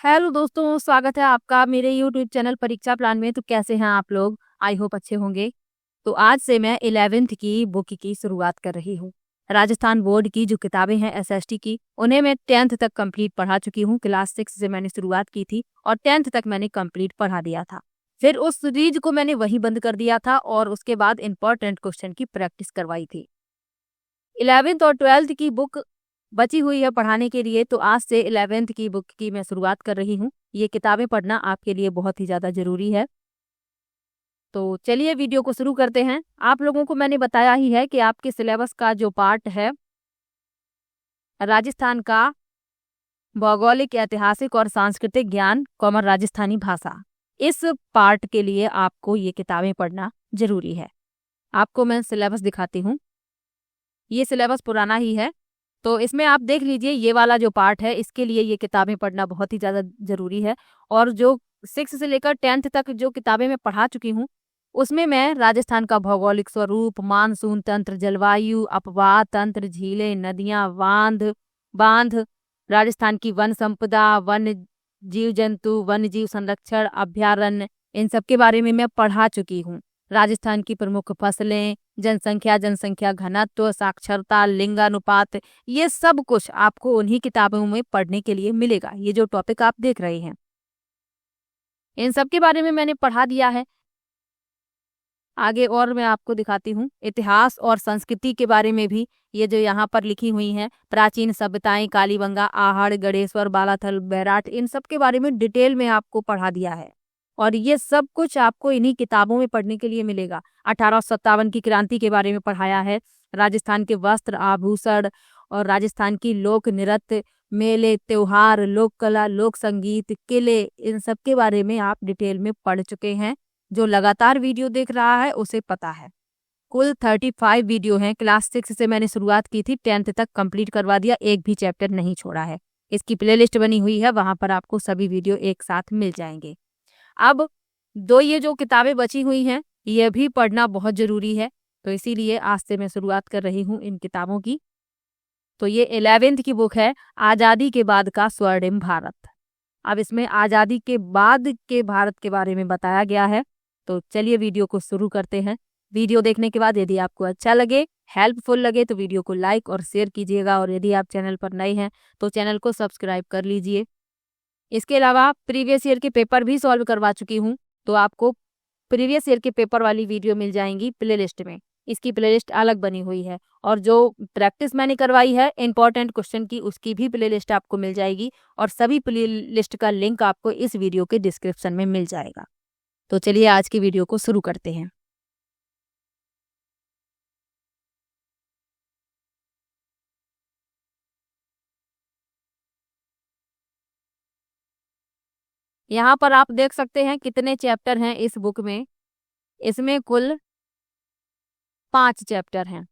Hello दोस्तों, स्वागत है आपका मेरे यूट्यूब चैनल परीक्षा प्लान में। तो कैसे हैं आप लोग? आई होप अच्छे होंगे। तो आज से मैं 11वीं की बुक की शुरुआत कर रही हूँ। राजस्थान बोर्ड की जो किताबें हैं एसएसटी की, उन्हें मैं 10th तक कंप्लीट पढ़ा चुकी हूँ। क्लास 6 से मैंने शुरुआत की थी और 10th तक मैंने कंप्लीट पढ़ा दिया था। फिर उस सीरीज को मैंने वहीं बंद कर दिया था और उसके बाद इंपॉर्टेंट क्वेश्चन की प्रैक्टिस करवाई थी। 11th और 12th की बुक बची हुई है पढ़ाने के लिए, तो आज से 11th की बुक की मैं शुरुआत कर रही हूँ। ये किताबें पढ़ना आपके लिए बहुत ही ज़्यादा ज़रूरी है। तो चलिए वीडियो को शुरू करते हैं। आप लोगों को मैंने बताया ही है कि आपके सिलेबस का जो पार्ट है राजस्थान का भौगोलिक, ऐतिहासिक और सांस्कृतिक ज्ञान कॉमन राजस्थानी भाषा, इस पार्ट के लिए आपको ये किताबें पढ़ना जरूरी है। आपको मैं सिलेबस दिखाती हूँ। ये सिलेबस पुराना ही है, तो इसमें आप देख लीजिए ये वाला जो पार्ट है इसके लिए ये किताबें पढ़ना बहुत ही ज़्यादा ज़रूरी है। और जो 6 से लेकर 10th तक जो किताबें मैं पढ़ा चुकी हूँ उसमें मैं राजस्थान का भौगोलिक स्वरूप, मानसून तंत्र, जलवायु, अपवाह तंत्र, झीलें, नदियाँ, बांध, राजस्थान की वन संपदा, वन जीव जंतु, वन्य जीव संरक्षण, अभ्यारण्य, इन सब के बारे में मैं पढ़ा चुकी हूँ। राजस्थान की प्रमुख फसलें, जनसंख्या घनत्व, साक्षरता, लिंगानुपात, ये सब कुछ आपको उन्हीं किताबों में पढ़ने के लिए मिलेगा। ये जो टॉपिक आप देख रहे हैं इन सब के बारे में मैंने पढ़ा दिया है। आगे और मैं आपको दिखाती हूँ इतिहास और संस्कृति के बारे में भी। ये जो यहाँ पर लिखी हुई हैं प्राचीन सभ्यताएं, कालीबंगा, आहड़, गणेश्वर, बालाथल, बैराट, इन सब के बारे में डिटेल में आपको पढ़ा दिया है। और ये सब कुछ आपको इन्हीं किताबों में पढ़ने के लिए मिलेगा। 1857 की क्रांति के बारे में पढ़ाया है। राजस्थान के वस्त्र, आभूषण और राजस्थान की लोक नृत्य, मेले, त्योहार, लोक कला, लोक संगीत, किले, इन सब के बारे में आप डिटेल में पढ़ चुके हैं। जो लगातार वीडियो देख रहा है उसे पता है। कुल 35 वीडियो हैं। क्लास 6 से मैंने शुरुआत की थी, 10th तक कंप्लीट करवा दिया, एक भी चैप्टर नहीं छोड़ा है। इसकी प्लेलिस्ट बनी हुई है, वहां पर आपको सभी वीडियो एक साथ मिल जाएंगे। अब ये जो किताबें बची हुई हैं ये भी पढ़ना बहुत जरूरी है, तो इसीलिए आज से मैं शुरुआत कर रही हूँ इन किताबों की। तो ये 11th की बुक है, आज़ादी के बाद का स्वर्णिम भारत। अब इसमें आज़ादी के बाद के भारत के बारे में बताया गया है। तो चलिए वीडियो को शुरू करते हैं। वीडियो देखने के बाद यदि आपको अच्छा लगे, हेल्पफुल लगे, तो वीडियो को लाइक और शेयर कीजिएगा। और यदि आप चैनल पर नए हैं तो चैनल को सब्सक्राइब कर लीजिए। इसके अलावा प्रीवियस ईयर के पेपर भी सॉल्व करवा चुकी हूँ, तो आपको प्रीवियस ईयर के पेपर वाली वीडियो मिल जाएंगी प्लेलिस्ट में। इसकी प्लेलिस्ट अलग बनी हुई है। और जो प्रैक्टिस मैंने करवाई है इंपॉर्टेंट क्वेश्चन की, उसकी भी प्लेलिस्ट आपको मिल जाएगी। और सभी प्लेलिस्ट का लिंक आपको इस वीडियो के डिस्क्रिप्शन में मिल जाएगा। तो चलिए आज की वीडियो को शुरू करते हैं। यहाँ पर आप देख सकते हैं कितने चैप्टर हैं इस बुक में। इसमें कुल 5 चैप्टर हैं।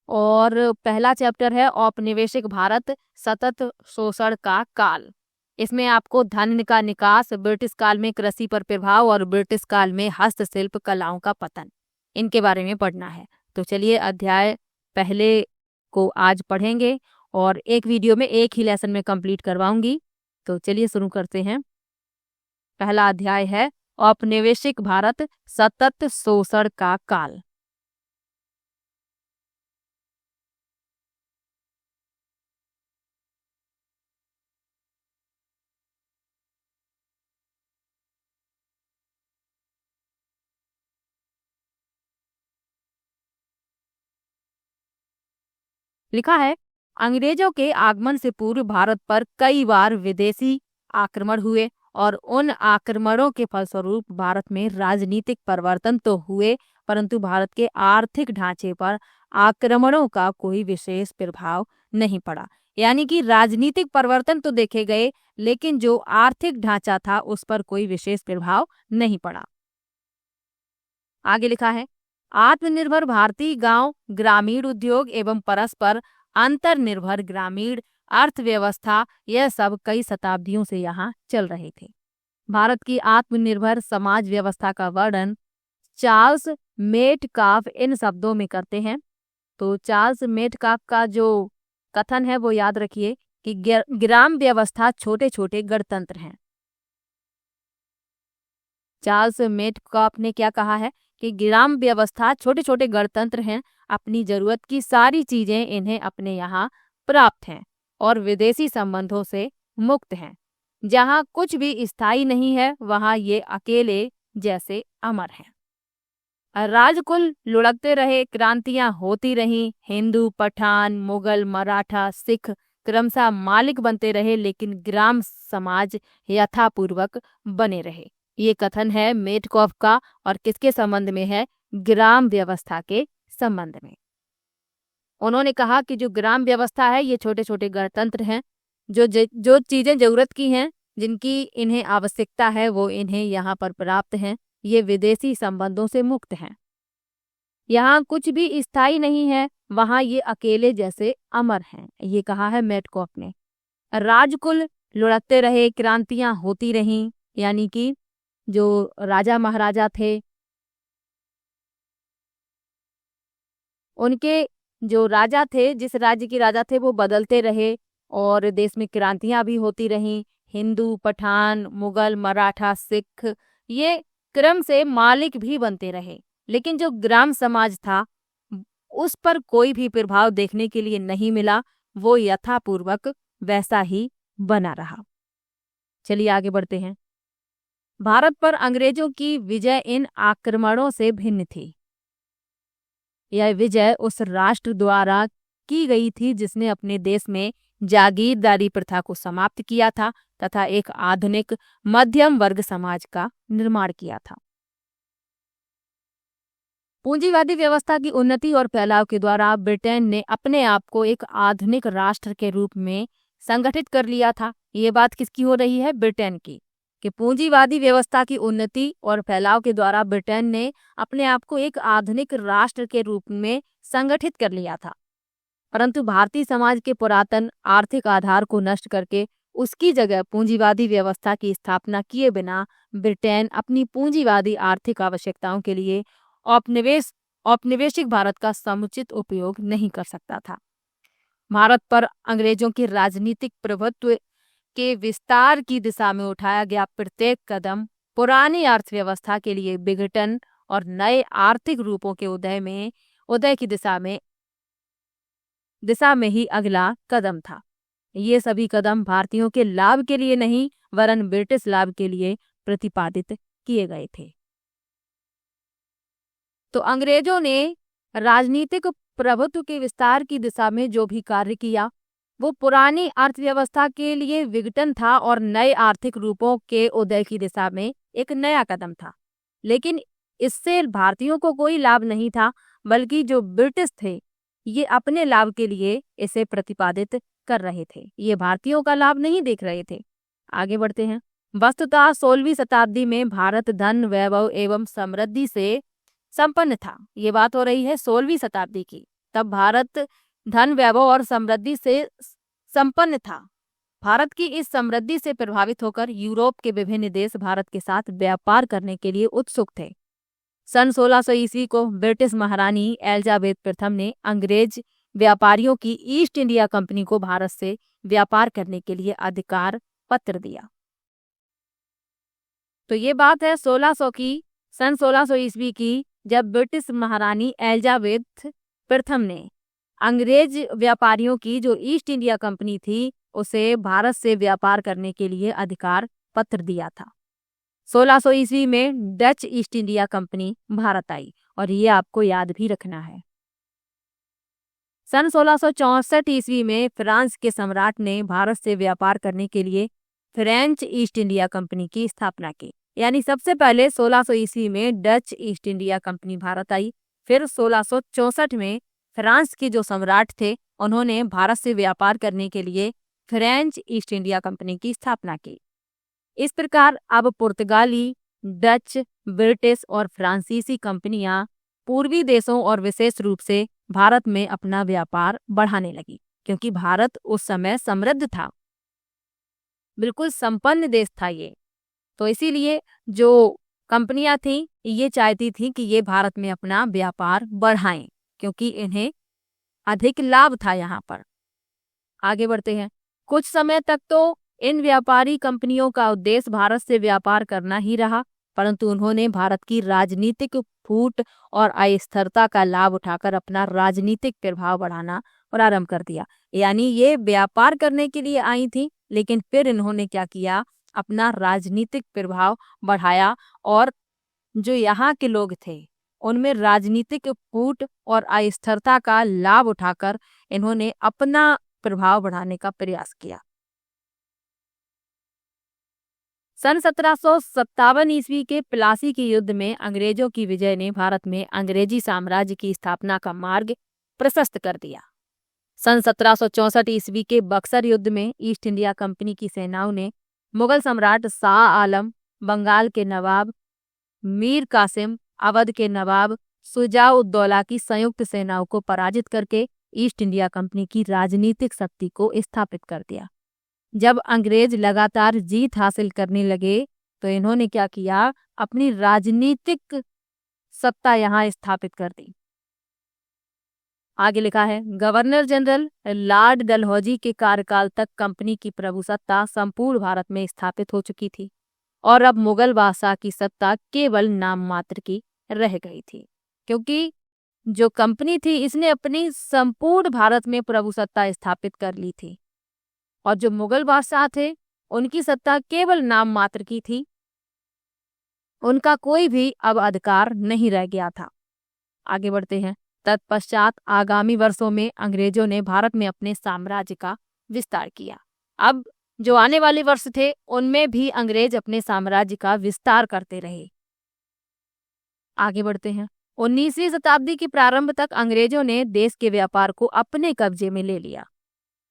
और पहला चैप्टर है औपनिवेशिक भारत, सतत शोषण का काल। इसमें आपको धन का निकास, ब्रिटिश काल में कृषि पर प्रभाव और ब्रिटिश काल में हस्तशिल्प कलाओं का पतन, इनके बारे में पढ़ना है। तो चलिए अध्याय पहले को आज पढ़ेंगे और एक वीडियो में एक ही लेसन में कंप्लीट करवाऊंगी। तो चलिए शुरू करते हैं। पहला अध्याय है औपनिवेशिक भारत, सतत शोषण का काल। लिखा है, अंग्रेजों के आगमन से पूर्व भारत पर कई बार विदेशी आक्रमण हुए और उन आक्रमणों के फलस्वरूप भारत में राजनीतिक परिवर्तन तो हुए, परंतु भारत के आर्थिक ढांचे पर आक्रमणों का कोई विशेष प्रभाव नहीं पड़ा। यानी कि राजनीतिक परिवर्तन तो देखे गए, लेकिन जो आर्थिक ढांचा था उस पर कोई विशेष प्रभाव नहीं पड़ा। आगे लिखा है, आत्मनिर्भर भारतीय गांव, ग्रामीण उद्योग एवं परस्पर अंतर्निर्भर ग्रामीण अर्थव्यवस्था, यह सब कई शताब्दियों से यहाँ चल रहे थे। भारत की आत्मनिर्भर समाज व्यवस्था का वर्णन चार्ल्स मेटकाफ इन शब्दों में करते हैं। तो चार्ल्स मेटकाफ का जो कथन है वो याद रखिए कि ग्राम व्यवस्था छोटे छोटे गणतंत्र हैं। चार्ल्स मेटकॉफ ने क्या कहा है कि ग्राम व्यवस्था छोटे छोटे गणतंत्र हैं, अपनी जरूरत की सारी चीजें इन्हें अपने यहाँ प्राप्त हैं और विदेशी संबंधों से मुक्त हैं। जहाँ कुछ भी स्थायी नहीं है वहाँ ये अकेले जैसे अमर हैं। राजकुल लुढ़कते रहे, क्रांतियां होती रहीं, हिंदू, पठान, मुगल, मराठा, सिख क्रमशः मालिक बनते रहे, लेकिन ग्राम समाज यथापूर्वक बने रहे। ये कथन है मेटकॉफ का और किसके संबंध में है? ग्राम व्यवस्था के संबंध में। उन्होंने कहा कि जो ग्राम व्यवस्था है ये छोटे छोटे गणतंत्र हैं, जो चीजें जरूरत की हैं, जिनकी इन्हें आवश्यकता है वो इन्हें यहाँ पर प्राप्त हैं। ये विदेशी संबंधों से मुक्त हैं। यहाँ कुछ भी स्थायी नहीं है, वहाँ ये अकेले जैसे अमर हैं। ये कहा है मेटकॉफ ने। राजकुल लुढ़कते रहे, क्रांतियां होती रहीं, यानी कि जो राजा महाराजा थे उनके जो राजा थे, जिस राज्य के राजा थे वो बदलते रहे और देश में क्रांतियां भी होती रहीं। हिंदू, पठान, मुगल, मराठा, सिख ये क्रम से मालिक भी बनते रहे, लेकिन जो ग्राम समाज था उस पर कोई भी प्रभाव देखने के लिए नहीं मिला। वो यथापूर्वक वैसा ही बना रहा। चलिए आगे बढ़ते हैं। भारत पर अंग्रेजों की विजय इन आक्रमणों से भिन्न थी। यह विजय उस राष्ट्र द्वारा की गई थी जिसने अपने देश में जागीरदारी प्रथा को समाप्त किया था तथा एक आधुनिक मध्यम वर्ग समाज का निर्माण किया था। पूंजीवादी व्यवस्था की उन्नति और फैलाव के द्वारा ब्रिटेन ने अपने आप को एक आधुनिक राष्ट्र के रूप में संगठित कर लिया था। ये बात किसकी हो रही है? ब्रिटेन की। कि पूंजीवादी व्यवस्था की उन्नति और फैलाव के द्वारा ब्रिटेन ने अपने आप को एक आधुनिक राष्ट्र के रूप में संगठित कर लिया था, परंतु भारतीय समाज के पुरातन आर्थिक आधार को नष्ट करके उसकी जगह पूंजीवादी व्यवस्था की स्थापना किए बिना ब्रिटेन अपनी पूंजीवादी आर्थिक आवश्यकताओं के लिए औपनिवेशिक भारत का समुचित उपयोग नहीं कर सकता था। भारत पर अंग्रेजों के राजनीतिक प्रभुत्व के विस्तार की दिशा में उठाया गया प्रत्येक कदम पुरानी अर्थव्यवस्था के लिए विघटन और नए आर्थिक रूपों के उदय की दिशा में ही अगला कदम था। ये सभी कदम भारतीयों के लाभ के लिए नहीं वरन ब्रिटिश लाभ के लिए प्रतिपादित किए गए थे। तो अंग्रेजों ने राजनीतिक प्रभुत्व के विस्तार की दिशा में जो भी कार्य किया वो पुरानी अर्थव्यवस्था के लिए विघटन था और नए आर्थिक रूपों के उदय की दिशा में एक नया कदम था। लेकिन इससे भारतीयों को कोई लाभ नहीं था, बल्कि जो ब्रिटिश थे ये अपने लाभ के लिए इसे प्रतिपादित कर रहे थे। ये भारतीयों का लाभ नहीं देख रहे थे। आगे बढ़ते हैं। वस्तुतः 16वीं शताब्दी में भारत धन, वैभव एवं समृद्धि से संपन्न था। ये बात हो रही है 16वीं शताब्दी की। तब भारत धन, वैभव और समृद्धि से संपन्न था। भारत की इस समृद्धि से प्रभावित होकर यूरोप के विभिन्न देश भारत के साथ व्यापार करने के लिए उत्सुक थे। सन 1600 ईस्वी को ब्रिटिश महारानी एलिजाबेथ प्रथम ने अंग्रेज व्यापारियों की ईस्ट इंडिया कंपनी को भारत से व्यापार करने के लिए अधिकार पत्र दिया। तो ये बात है सन 1600 ईस्वी की, जब ब्रिटिश महारानी एलिजाबेथ प्रथम ने अंग्रेज व्यापारियों की जो ईस्ट इंडिया कंपनी थी उसे भारत से व्यापार करने के लिए अधिकार पत्र दिया था। 1600 ईस्वी में Dutch East India Company Bharat आई और ये आपको याद भी रखना है। सन 1664 ईस्वी में फ्रांस के सम्राट ने भारत से व्यापार करने के लिए फ्रेंच ईस्ट इंडिया कंपनी की स्थापना की। यानी सबसे पहले 1600 ईस्वी में Dutch East India Company Bharat आई, फिर 1664 में फ्रांस के जो सम्राट थे उन्होंने भारत से व्यापार करने के लिए फ्रेंच ईस्ट इंडिया कंपनी की स्थापना की। इस प्रकार अब पुर्तगाली, डच, ब्रिटिश और फ्रांसीसी कंपनियां पूर्वी देशों और विशेष रूप से भारत में अपना व्यापार बढ़ाने लगी, क्योंकि भारत उस समय समृद्ध था, बिल्कुल संपन्न देश था ये। तो इसीलिए जो कंपनियां थीं ये चाहती थीं कि ये भारत में अपना व्यापार बढ़ाएं, क्योंकि इन्हें अधिक लाभ था यहाँ पर। आगे बढ़ते हैं। कुछ समय तक तो इन व्यापारी कंपनियों का उद्देश्य भारत से व्यापार करना ही रहा, परंतु उन्होंने भारत की राजनीतिक फूट और अस्थिरता का लाभ उठाकर अपना राजनीतिक प्रभाव बढ़ाना प्रारंभ कर दिया। यानी ये व्यापार करने के लिए आई थी, लेकिन फिर इन्होंने क्या किया, अपना राजनीतिक प्रभाव बढ़ाया और जो यहाँ के लोग थे उनमें राजनीतिक फूट और अस्थिरता का लाभ उठाकर इन्होंने अपना प्रभाव बढ़ाने का प्रयास किया। सन 1757 ईस्वी के प्लासी के युद्ध में अंग्रेजों की विजय ने भारत में अंग्रेजी साम्राज्य की स्थापना का मार्ग प्रशस्त कर दिया। सन 1764 ईस्वी के बक्सर युद्ध में ईस्ट इंडिया कंपनी की सेनाओं ने मुगल सम्राट शाह आलम, बंगाल के नवाब मीर कासिम, अवध के नवाब शुजा-उद-दौला की संयुक्त सेनाओं को पराजित करके ईस्ट इंडिया कंपनी की राजनीतिक शक्ति को स्थापित कर दिया। जब अंग्रेज लगातार जीत हासिल करने लगे तो इन्होंने क्या किया, अपनी राजनीतिक सत्ता यहाँ स्थापित कर दी। आगे लिखा है, गवर्नर जनरल लॉर्ड डलहौजी के कार्यकाल तक कंपनी की प्रभुसत्ता संपूर्ण भारत में स्थापित हो चुकी थी और अब मुगल बादशाह की सत्ता केवल नाम मात्र की रह गई थी, क्योंकि जो कंपनी थी इसने अपनी संपूर्ण भारत में प्रभुसत्ता स्थापित कर ली थी और जो मुगल बादशाह थे उनकी सत्ता केवल नाम मात्र की थी, उनका कोई भी अब अधिकार नहीं रह गया था। आगे बढ़ते हैं। तत्पश्चात आगामी वर्षों में अंग्रेजों ने भारत में अपने साम्राज्य का विस्तार किया। अब जो आने वाले वर्ष थे उनमें भी अंग्रेज अपने साम्राज्य का विस्तार करते रहे। आगे बढ़ते हैं। 19वीं शताब्दी के प्रारंभ तक अंग्रेजों ने देश के व्यापार को अपने कब्जे में ले लिया।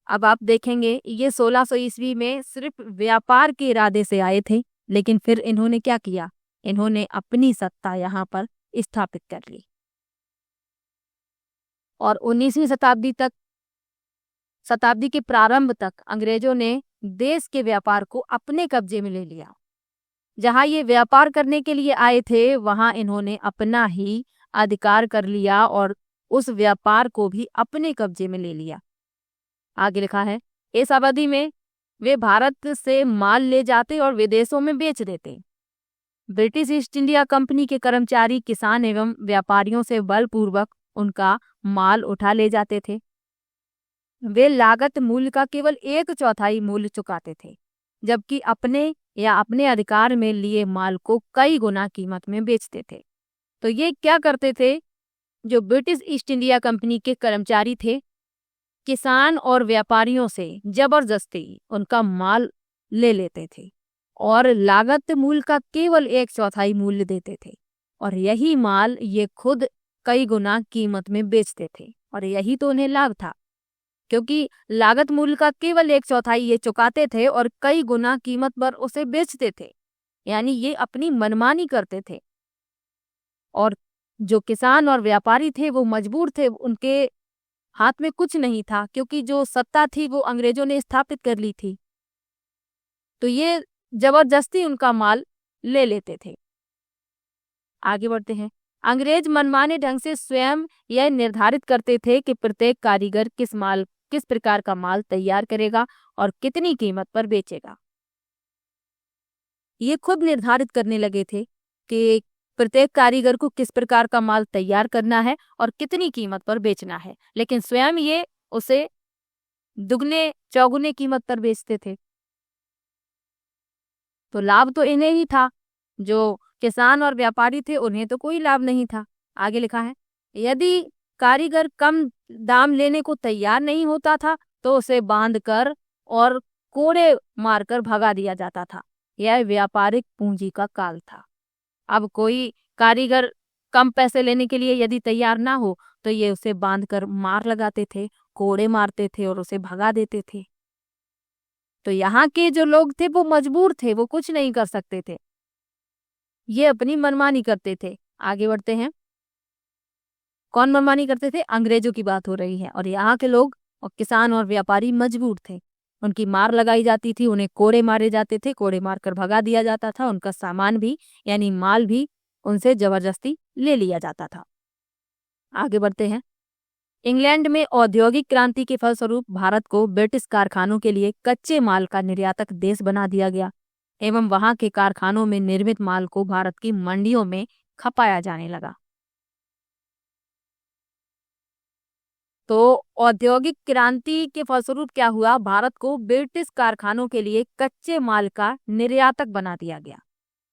अब आप देखेंगे ये 1600 ईस्वी में सिर्फ व्यापार के इरादे से आए थे, लेकिन फिर इन्होंने क्या किया, इन्होंने अपनी सत्ता यहाँ पर स्थापित कर ली और 19वीं शताब्दी के प्रारंभ तक अंग्रेजों ने देश के व्यापार को अपने कब्जे में ले लिया। जहां ये व्यापार करने के लिए आए थे वहां इन्होंने अपना ही अधिकार कर लिया और उस व्यापार को भी अपने कब्जे में ले लिया। आगे लिखा है, इस अवधि में वे भारत से माल ले जाते और विदेशों में बेच देते। ब्रिटिश ईस्ट इंडिया कंपनी के कर्मचारी किसान एवं व्यापारियों से बलपूर्वक उनका माल उठा ले जाते थे। वे लागत मूल्य का केवल 1/4 मूल्य चुकाते थे, जबकि अपने अधिकार में लिए माल को कई गुना कीमत में बेचते थे। तो ये क्या करते थे, जो ब्रिटिश ईस्ट इंडिया कंपनी के कर्मचारी थे, किसान और व्यापारियों से जबरदस्ती उनका माल ले लेते थे और लागत मूल्य का केवल 1/4 मूल्य देते थे और यही माल ये खुद कई गुना कीमत में बेचते थे और यही तो उन्हें लाभ था, क्योंकि लागत मूल्य का केवल 1/4 ये चुकाते थे और कई गुना कीमत पर उसे बेचते थे। यानी ये अपनी मनमानी करते थे और जो किसान और व्यापारी थे वो मजबूर थे, उनके हाथ में कुछ नहीं था, क्योंकि जो सत्ता थी वो अंग्रेजों ने स्थापित कर ली थी। तो ये जबरदस्ती उनका माल ले लेते थे। आगे बढ़ते हैं। अंग्रेज मनमाने ढंग से स्वयं यह निर्धारित करते थे कि प्रत्येक कारीगर किस प्रकार का माल तैयार करेगा और कितनी कीमत पर बेचेगा। ये खुद निर्धारित करने लगे थे कि प्रत्येक कारीगर को किस प्रकार का माल तैयार करना है और कितनी कीमत पर बेचना है, लेकिन स्वयं ये उसे दुगने चौगुने कीमत पर बेचते थे। तो लाभ तो इन्हें ही था, जो किसान और व्यापारी थे उन्हें तो कोई लाभ नहीं था। आगे लिखा है, यदि कारीगर कम दाम लेने को तैयार नहीं होता था तो उसे बांधकर और कोड़े मारकर भगा दिया जाता था। यह व्यापारिक पूंजी का काल था। अब कोई कारीगर कम पैसे लेने के लिए यदि तैयार ना हो तो ये उसे बांधकर मार लगाते थे, कोड़े मारते थे और उसे भगा देते थे। तो यहाँ के जो लोग थे वो मजबूर थे, वो कुछ नहीं कर सकते थे, ये अपनी मनमानी करते थे। आगे बढ़ते हैं। कौन मनमानी करते थे? अंग्रेजों की बात हो रही है। और यहाँ के लोग और किसान और व्यापारी मजबूर थे, उनकी मार लगाई जाती थी, उन्हें कोड़े मारे जाते थे, कोड़े मारकर भगा दिया जाता था, उनका सामान भी यानी माल भी उनसे जबरदस्ती ले लिया जाता था। आगे बढ़ते हैं। इंग्लैंड में औद्योगिक क्रांति के फलस्वरूप भारत को ब्रिटिश कारखानों के लिए कच्चे माल का निर्यातक देश बना दिया गया एवं वहां के कारखानों में निर्मित माल को भारत की मंडियों में खपाया जाने लगा। तो औद्योगिक क्रांति के फलस्वरूप क्या हुआ, भारत को ब्रिटिश कारखानों के लिए कच्चे माल का निर्यातक बना दिया गया,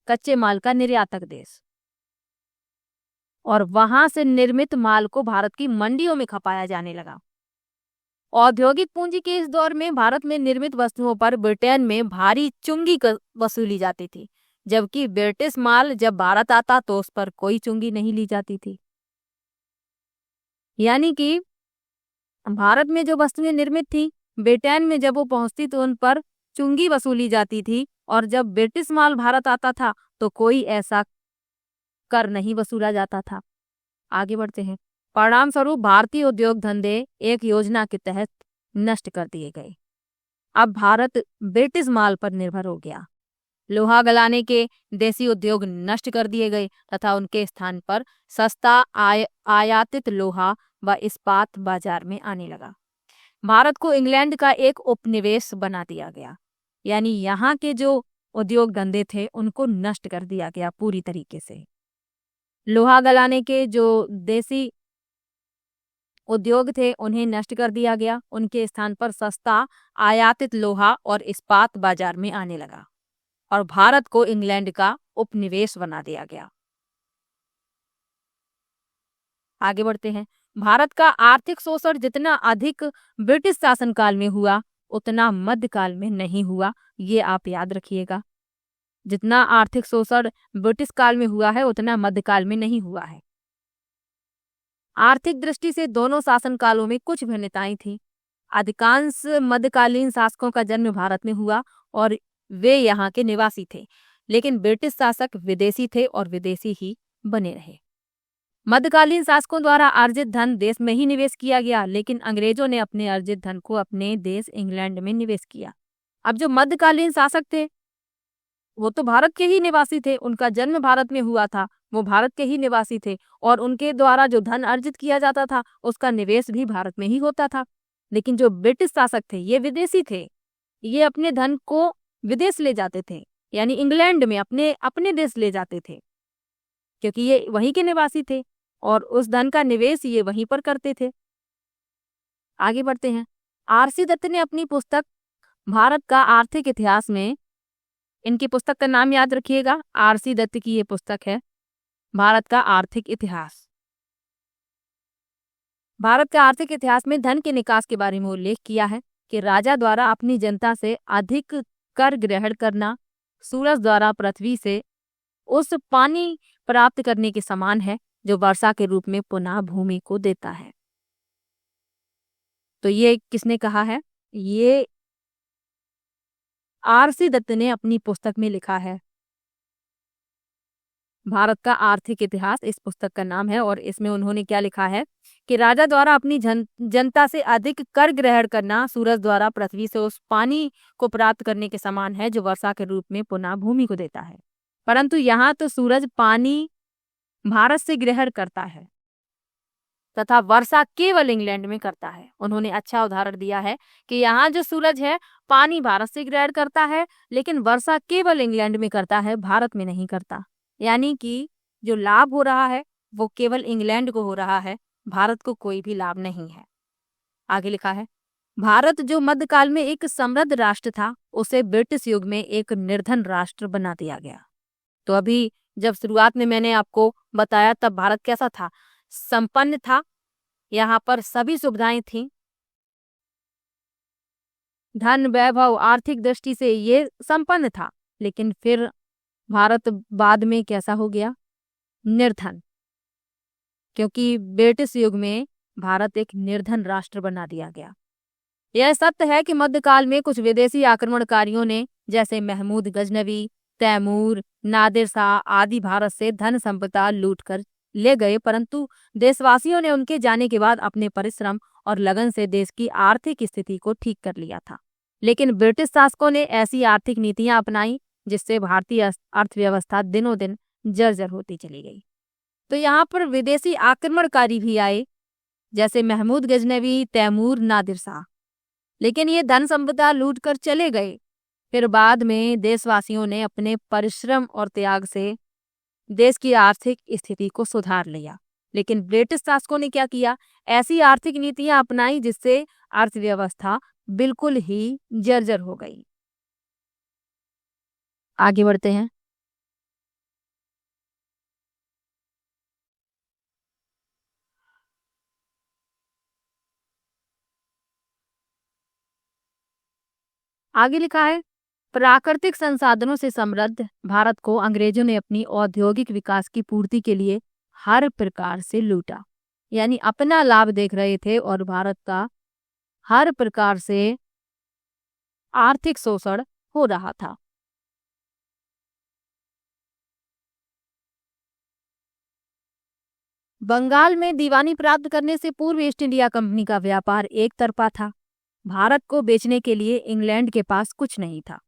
कच्चे माल का निर्यातक देश, और वहां से निर्मित माल को भारत की मंडियों में खपाया जाने लगा। औद्योगिक पूंजी के इस दौर में भारत में निर्मित वस्तुओं पर ब्रिटेन में भारी चुंगी वसूली जाती थी, जबकि ब्रिटिश माल जब भारत आता तो उस पर कोई चुंगी नहीं ली जाती थी। यानी कि भारत में जो वस्तुएं निर्मित थी, ब्रिटेन में जब वो पहुंचती तो उन पर चुंगी वसूली जाती थी, और जब ब्रिटिश माल भारत आता था तो कोई ऐसा कर नहीं वसूला जाता था। आगे बढ़ते हैं। परिणाम स्वरूप भारतीय उद्योग धंधे एक योजना के तहत नष्ट कर दिए गए। अब भारत ब्रिटिश माल पर निर्भर हो गया। लोहा गलाने के देसी उद्योग नष्ट कर दिए गए तथा उनके स्थान पर सस्ता आयातित लोहा व इस्पात बाजार में आने लगा। भारत को इंग्लैंड का एक उपनिवेश बना दिया गया, यानी यहाँ के जो उद्योग धंधे थे उनको नष्ट कर दिया गया पूरी तरीके से। लोहा गलाने के जो देसी उद्योग थे उन्हें नष्ट कर दिया गया, उनके स्थान पर सस्ता आयातित लोहा और इस्पात बाजार में आने लगा और भारत को इंग्लैंड का उपनिवेश बना दिया गया। आगे बढ़ते हैं। भारत का आर्थिक शोषण जितना अधिक ब्रिटिश शासनकाल में हुआ उतना मध्यकाल में नहीं हुआ, ये आप याद रखिएगा। जितना आर्थिक शोषण ब्रिटिश काल में हुआ है उतना मध्यकाल में नहीं हुआ है। आर्थिक दृष्टि से दोनों शासन कालों में कुछ भिन्नताएं थीं। अधिकांश मध्यकालीन शासकों का जन्म भारत में हुआ और वे यहाँ के निवासी थे, लेकिन ब्रिटिश शासक विदेशी थे और विदेशी ही बने रहे। मध्यकालीन शासकों द्वारा अर्जित धन देश में ही निवेश किया गया, लेकिन अंग्रेजों ने अपने अर्जित धन को अपने देश इंग्लैंड में निवेश किया। अब जो मध्यकालीन शासक थे वो तो भारत के ही निवासी थे, उनका जन्म भारत में हुआ था, वो भारत के ही निवासी थे और उनके द्वारा जो धन अर्जित किया जाता था उसका निवेश भी भारत में ही होता था। लेकिन जो ब्रिटिश शासक थे ये विदेशी थे, ये अपने धन को विदेश ले जाते थे, यानी इंग्लैंड में अपने देश ले जाते थे, क्योंकि ये वहीं के निवासी थे और उस धन का निवेश ये वहीं पर करते थे। आगे बढ़ते हैं। आरसी दत्त ने अपनी पुस्तक भारत का आर्थिक इतिहास में, इनकी पुस्तक का नाम याद रखिएगा, आरसी दत्त की ये पुस्तक है भारत का आर्थिक इतिहास। भारत का आर्थिक इतिहास में धन के निकास के बारे में उल्लेख किया है कि राजा द्वारा अपनी जनता से अधिक कर ग्रहण करना सूरज द्वारा पृथ्वी से उस पानी प्राप्त करने के समान है जो वर्षा के रूप में पुनः भूमि को देता है। तो ये किसने कहा है? ये आरसी दत्त ने अपनी पुस्तक में लिखा है। भारत का आर्थिक इतिहास इस पुस्तक का नाम है और इसमें उन्होंने क्या लिखा है कि राजा द्वारा अपनी जनता से अधिक कर ग्रहण करना सूरज द्वारा पृथ्वी से उस पानी को प्राप्त करने के समान है जो वर्षा के रूप में पुनः भूमि को देता है। परंतु यहाँ तो सूरज पानी भारत से ग्रहण करता है तथा वर्षा केवल इंग्लैंड में करता है। उन्होंने अच्छा उदाहरण दिया है कि यहाँ जो सूरज है पानी भारत से ग्रहण करता है, लेकिन वर्षा केवल इंग्लैंड में करता है, भारत में नहीं करता। यानी कि जो लाभ हो रहा है वो केवल इंग्लैंड को हो रहा है, भारत को कोई भी लाभ नहीं है। आगे लिखा है, भारत जो मध्यकाल में एक समृद्ध राष्ट्र था उसे ब्रिटिश युग में एक निर्धन राष्ट्र बना दिया गया। तो अभी जब शुरुआत में मैंने आपको बताया तब भारत कैसा था? संपन्न था, यहाँ पर सभी सुविधाएं थीं, धन वैभव आर्थिक दृष्टि से ये संपन्न था, लेकिन फिर भारत बाद में कैसा हो गया? निर्धन, क्योंकि ब्रिटिश युग में भारत एक निर्धन राष्ट्र बना दिया गया। यह सत्य है कि मध्यकाल में कुछ विदेशी आक्रमणकारियों ने जैसे महमूद गजनवी, तैमूर, नादिर शाह आदि भारत से धन संपदा लूटकर ले गए, परंतु देशवासियों ने उनके जाने के बाद अपने परिश्रम और लगन से देश की आर्थिक स्थिति को ठीक कर लिया था। लेकिन ब्रिटिश शासकों ने ऐसी आर्थिक नीतियां अपनाई जिससे भारतीय अर्थव्यवस्था दिनों दिन जर्जर होती चली गई। तो यहाँ पर विदेशी आक्रमणकारी भी आए जैसे महमूद गजनवी, तैमूर, नादिर शाह। लेकिन ये धन संपदा लूट कर चले गए। फिर बाद में देशवासियों ने अपने परिश्रम और त्याग से देश की आर्थिक स्थिति को सुधार लिया। लेकिन ब्रिटिश शासकों ने क्या किया? ऐसी आर्थिक नीतियां अपनाई जिससे अर्थव्यवस्था बिल्कुल ही जर्जर हो गई। आगे बढ़ते हैं। आगे लिखा है, प्राकृतिक संसाधनों से समृद्ध भारत को अंग्रेजों ने अपनी औद्योगिक विकास की पूर्ति के लिए हर प्रकार से लूटा। यानी अपना लाभ देख रहे थे और भारत का हर प्रकार से आर्थिक शोषण हो रहा था। बंगाल में दीवानी प्राप्त करने से पूर्व ईस्ट इंडिया कंपनी का व्यापार एक तरफा था। भारत को बेचने के लिए इंग्लैंड के पास कुछ नहीं था।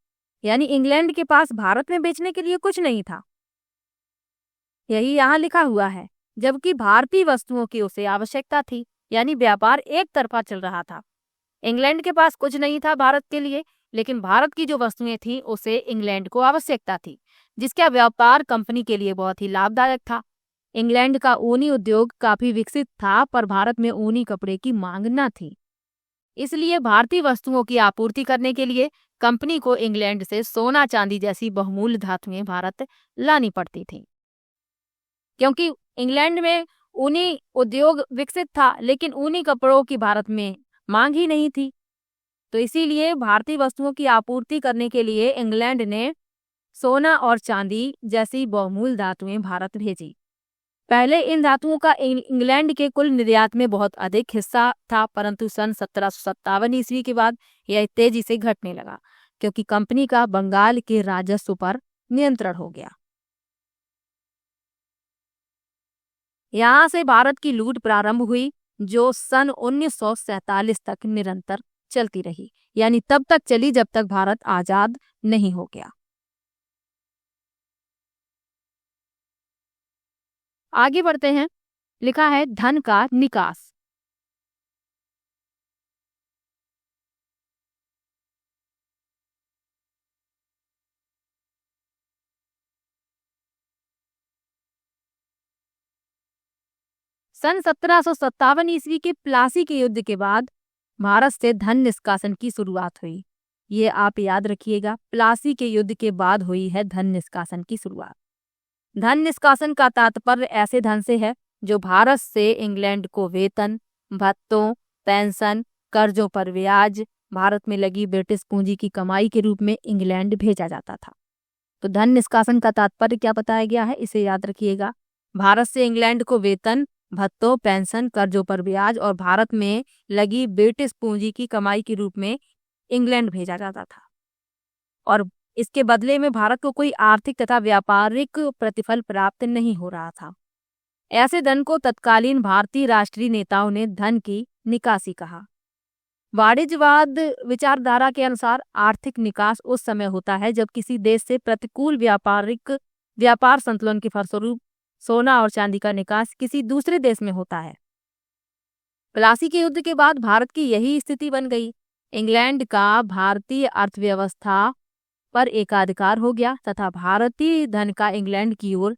यानी इंग्लैंड के पास भारत में बेचने के लिए कुछ नहीं था, यही यहाँ लिखा हुआ है। जबकि भारतीय वस्तुओं की उसे आवश्यकता थी। यानी व्यापार एक तरफा चल रहा था। इंग्लैंड के पास कुछ नहीं था भारत के लिए, लेकिन भारत की जो वस्तुएं थी उसे इंग्लैंड को आवश्यकता थी, जिसका व्यापार कंपनी के लिए बहुत ही लाभदायक था। इंग्लैंड का ऊनी उद्योग काफी विकसित था, पर भारत में ऊनी कपड़े की मांग न थी। इसलिए भारतीय वस्तुओं की आपूर्ति करने के लिए कंपनी को इंग्लैंड से सोना चांदी जैसी बहुमूल्य धातुएं भारत लानी पड़ती थी। क्योंकि इंग्लैंड में ऊनी उद्योग विकसित था, लेकिन ऊनी कपड़ों की भारत में मांग ही नहीं थी। तो इसीलिए भारतीय वस्तुओं की आपूर्ति करने के लिए इंग्लैंड ने सोना और चांदी जैसी बहुमूल्य धातुएं भारत भेजी। पहले इन धातुओं का इंग्लैंड के कुल निर्यात में बहुत अधिक हिस्सा था, परंतु सन 1757 ईस्वी के बाद यह तेजी से घटने लगा, क्योंकि कंपनी का बंगाल के राजस्व पर नियंत्रण हो गया। यहाँ से भारत की लूट प्रारंभ हुई, जो सन 1947 तक निरंतर चलती रही। यानी तब तक चली जब तक भारत आजाद नहीं हो गया। आगे बढ़ते हैं। लिखा है, धन का निकास। सन 1757 ईस्वी के प्लासी के युद्ध के बाद भारत से धन निष्कासन की शुरुआत हुई। ये आप याद रखिएगा, प्लासी के युद्ध के बाद हुई है धन निष्कासन की शुरुआत। धन निष्कासन का तात्पर्य ऐसे धन से है जो भारत से इंग्लैंड को वेतन, भत्तों, पेंशन, कर्जों पर ब्याज, भारत में लगी ब्रिटिश पूंजी की कमाई के रूप में इंग्लैंड भेजा जाता था। तो धन निष्कासन का तात्पर्य क्या बताया गया है, इसे याद रखिएगा। भारत से इंग्लैंड को वेतन, भत्तों, पेंशन, कर्जों पर ब्याज और भारत में लगी ब्रिटिश पूंजी की कमाई के रूप में इंग्लैंड भेजा जाता था, और इसके बदले में भारत को कोई आर्थिक तथा व्यापारिक प्रतिफल प्राप्त नहीं हो रहा था। ऐसे धन को तत्कालीन भारतीय राष्ट्रीय नेताओं ने धन की निकासी कहा। वाणिज्यवाद विचारधारा के अनुसार आर्थिक निकास उस समय होता है जब किसी देश से प्रतिकूल व्यापार संतुलन के फलस्वरूप सोना और चांदी का निकास किसी दूसरे देश में होता है। प्लासी के युद्ध के बाद भारत की यही स्थिति बन गई। इंग्लैंड का भारतीय अर्थव्यवस्था पर एकाधिकार हो गया तथा भारतीय धन का इंग्लैंड की ओर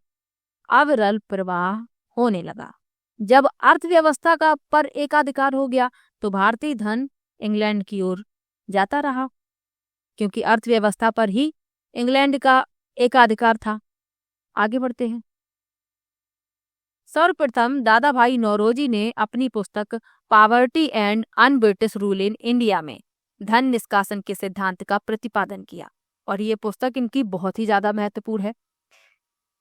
अविरल प्रवाह होने लगा। जब अर्थव्यवस्था का पर एकाधिकार हो गया तो भारतीय धन इंग्लैंड की ओर जाता रहा, क्योंकि अर्थव्यवस्था पर ही इंग्लैंड का एकाधिकार था। आगे बढ़ते हैं। सर्वप्रथम दादा भाई नौरोजी ने अपनी पुस्तक poverty and un British rule in India में धन निष्कासन के सिद्धांत का प्रतिपादन किया, और ये पुस्तक इनकी बहुत ही ज्यादा महत्वपूर्ण है।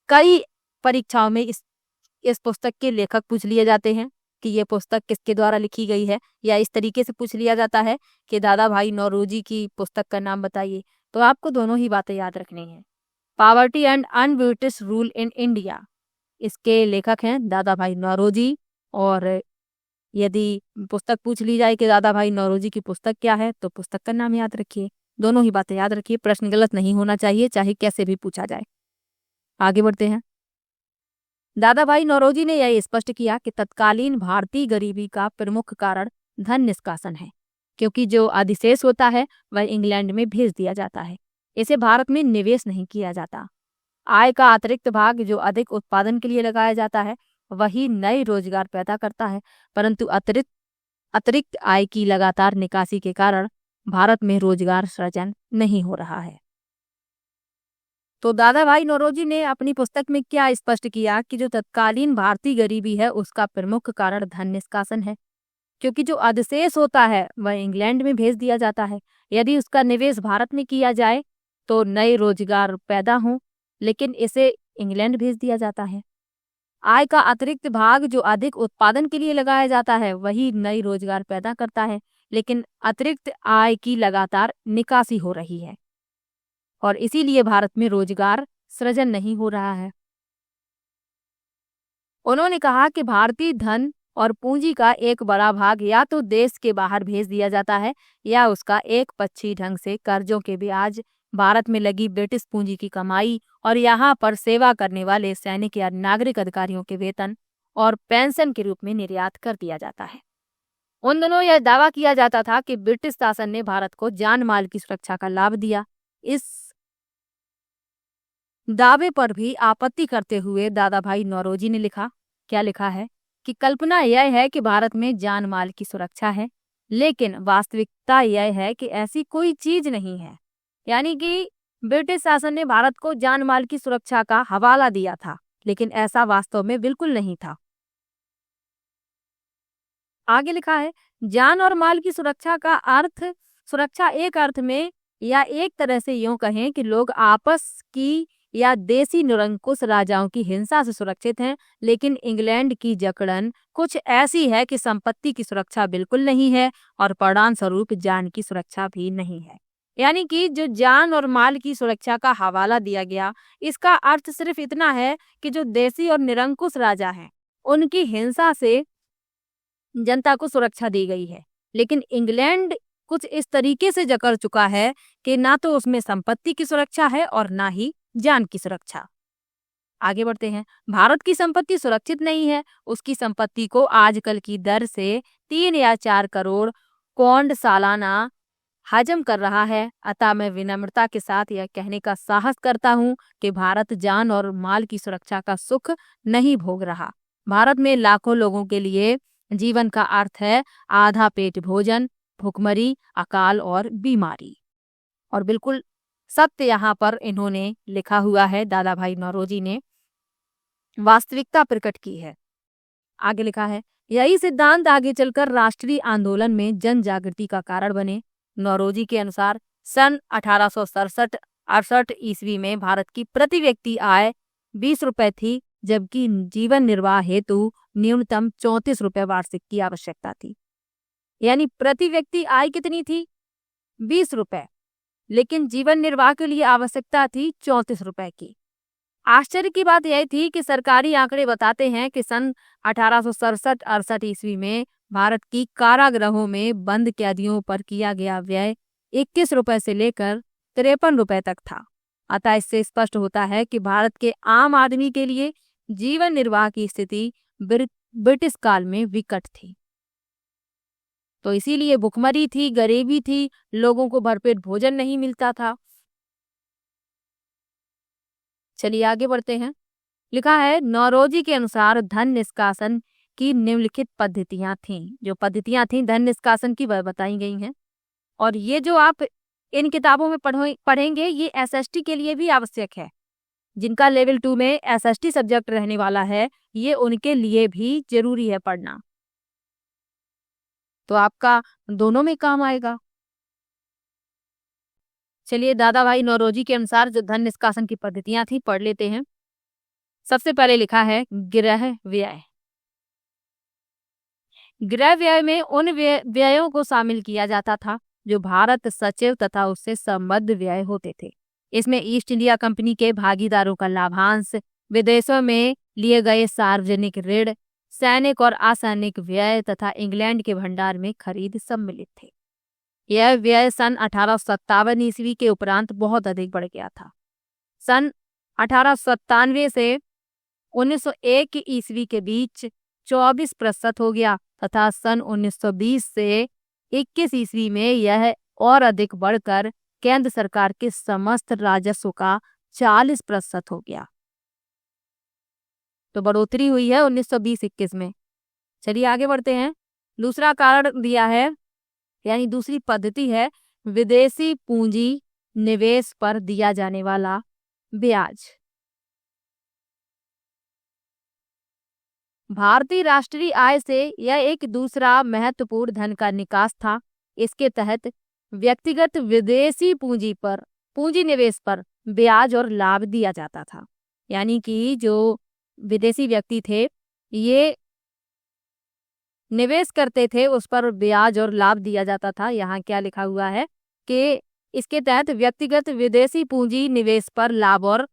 कई परीक्षाओं में इस पुस्तक के लेखक पूछ लिए जाते हैं कि ये पुस्तक किसके द्वारा लिखी गई है, या इस तरीके से पूछ लिया जाता है कि दादा भाई नौरोजी की पुस्तक का नाम बताइए। तो आपको दोनों ही बातें याद रखनी है। Poverty and un British rule in India, इसके लेखक हैं दादा भाई नौरोजी। और यदि पुस्तक पूछ ली जाए कि दादा भाई नौरोजी की पुस्तक क्या है, तो पुस्तक का नाम याद रखिए। दोनों ही बातें याद रखिए, प्रश्न गलत नहीं होना चाहिए, चाहे कैसे भी पूछा जाए। आगे बढ़ते हैं। दादा भाई नौरोजी ने यह स्पष्ट किया कि तत्कालीन भारतीय गरीबी का प्रमुख कारण धन निष्कासन है, क्योंकि जो अधिशेष होता है वह इंग्लैंड में भेज दिया जाता है। इसे भारत में निवेश नहीं किया जाता। आय का अतिरिक्त भाग जो अधिक उत्पादन के लिए लगाया जाता है वही नए रोजगार पैदा करता है, परंतु अतिरिक्त आय की लगातार निकासी के कारण भारत में रोजगार सृजन नहीं हो रहा है। तो दादा भाई नौरोजी ने अपनी पुस्तक में क्या स्पष्ट किया कि जो तत्कालीन भारतीय गरीबी है उसका प्रमुख कारण धन निष्कासन है, क्योंकि जो अधिशेष होता है वह इंग्लैंड में भेज दिया जाता है। यदि उसका निवेश भारत में किया जाए तो नए रोजगार पैदा हों, लेकिन इसे इंग्लैंड भेज दिया जाता है। आय का अतिरिक्त भाग जो अधिक उत्पादन के लिए लगाया जाता है वही नई रोजगार पैदा करता है, लेकिन अतिरिक्त आय की लगातार निकासी हो रही है और इसीलिए भारत में रोजगार सृजन नहीं हो रहा है। उन्होंने कहा कि भारतीय धन और पूंजी का एक बड़ा भाग या तो देश के बाहर भेज दिया जाता है या उसका एक पक्षी ढंग से कर्जों के ब्याज, भारत में लगी ब्रिटिश पूंजी की कमाई और यहाँ पर सेवा करने वाले सैनिक या नागरिक अधिकारियों के वेतन और पेंशन के रूप में निर्यात कर दिया जाता है। उन दिनों यह दावा किया जाता था कि ब्रिटिश शासन ने भारत को जान माल की सुरक्षा का लाभ दिया। इस दावे पर भी आपत्ति करते हुए दादा भाई नौरोजी ने लिखा, क्या लिखा है कि कल्पना यह है कि भारत में जान माल की सुरक्षा है, लेकिन वास्तविकता यह है कि ऐसी कोई चीज नहीं है। यानी कि ब्रिटिश शासन ने भारत को जान माल की सुरक्षा का हवाला दिया था, लेकिन ऐसा वास्तव में बिल्कुल नहीं था। आगे लिखा है, जान और माल की सुरक्षा का अर्थ, सुरक्षा एक अर्थ में या एक तरह से यूं कहें कि लोग आपस की या देसी निरंकुश राजाओं की हिंसा से सुरक्षित हैं, लेकिन इंग्लैंड की जकड़न कुछ ऐसी है कि संपत्ति की सुरक्षा बिल्कुल नहीं है और परिणाम स्वरूप जान की सुरक्षा भी नहीं है। यानी कि जो जान और माल की सुरक्षा का हवाला दिया गया, इसका अर्थ सिर्फ इतना है कि जो देसी और निरंकुश राजा हैं उनकी हिंसा से जनता को सुरक्षा दी गई है, लेकिन इंग्लैंड कुछ इस तरीके से जकड़ चुका है कि ना तो उसमें संपत्ति की सुरक्षा है और ना ही जान की सुरक्षा। आगे बढ़ते हैं। भारत की संपत्ति सुरक्षित नहीं है। उसकी संपत्ति को आजकल की दर से 3 या 4 करोड़ पौंड सालाना हजम कर रहा है। अतः मैं विनम्रता के साथ यह कहने का साहस करता हूँ कि भारत जान और माल की सुरक्षा का सुख नहीं भोग रहा। भारत में लाखों लोगों के लिए जीवन का अर्थ है आधा पेट भोजन, भुखमरी, अकाल और बीमारी। और बिल्कुल सत्य यहाँ पर इन्होंने लिखा हुआ है, दादा भाई नौरोजी ने वास्तविकता प्रकट की है। आगे लिखा है, यही सिद्धांत आगे चलकर राष्ट्रीय आंदोलन में जन जागृति का कारण बने। नौरोजी के अनुसार सन 1867-68 ईस्वी में भारत की प्रति व्यक्ति आय 20 रुपए थी, जबकि जीवन निर्वाह हेतु न्यूनतम 34 रुपए वार्षिक की आवश्यकता थी। यानी प्रति व्यक्ति आय कितनी थी? 20 रुपए, लेकिन जीवन निर्वाह के लिए आवश्यकता थी 34 रुपए की। आश्चर्य की बात यह थी कि सरकारी आंकड़े बताते हैं कि सन 1867-68 ईस्वी में भारत की कारागृहों में बंद कैदियों पर किया गया व्यय 21 रुपए से लेकर 53 रुपए तक था। अतः इससे स्पष्ट होता है कि भारत के आम आदमी के लिए जीवन निर्वाह की स्थिति ब्रिटिश काल में विकट थी। तो इसीलिए भुखमरी थी, गरीबी थी, लोगों को भरपेट भोजन नहीं मिलता था। चलिए आगे बढ़ते हैं। लिखा है, नौरोजी के अनुसार धन निष्कासन की निम्नलिखित पद्धतियां थीं। जो पद्धतियां थीं धन निष्कासन की वह बताई गई हैं, और ये जो आप इन किताबों में पढ़ेंगे ये एसएसटी के लिए भी आवश्यक है। जिनका लेवल 2 में एसएसटी सब्जेक्ट रहने वाला है, ये उनके लिए भी जरूरी है पढ़ना, तो आपका दोनों में काम आएगा। चलिए दादा भाई नौरोजी के अनुसार जो धन निष्कासन की पद्धतियां थी पढ़ लेते हैं। सबसे पहले लिखा है गृह व्यय। गृह व्यय में उन व्ययों को शामिल किया जाता था जो भारत सचिव तथा उससे संबद्ध व्यय होते थे। इसमें ईस्ट इंडिया कंपनी के भागीदारों का लाभांश, विदेशों में लिए गए सार्वजनिक ऋण, सैनिक और असैनिक व्यय तथा इंग्लैंड के भंडार में खरीद सम्मिलित थे। यह व्यय सन 1857 ईस्वी के उपरांत बहुत अधिक बढ़ गया था। सन 1897 से 1901 ईस्वी के बीच 24% हो गया तथा सन 1920 से 21 ईस्वी में यह और अधिक बढ़कर केंद्र सरकार के समस्त राजस्व का 40% हो गया। तो बढ़ोतरी हुई है 1920-21 में। चलिए आगे बढ़ते हैं। दूसरा कारण दिया है, यानी दूसरी पद्धति है विदेशी पूंजी निवेश पर दिया जाने वाला ब्याज। भारतीय राष्ट्रीय आय से यह एक दूसरा महत्वपूर्ण धन का निकास था। इसके तहत व्यक्तिगत विदेशी पूंजी निवेश पर ब्याज और लाभ दिया जाता था। यानी कि जो विदेशी व्यक्ति थे ये निवेश करते थे, उस पर ब्याज और लाभ दिया जाता था। यहाँ क्या लिखा हुआ है कि इसके तहत व्यक्तिगत विदेशी पूंजी निवेश पर लाभ और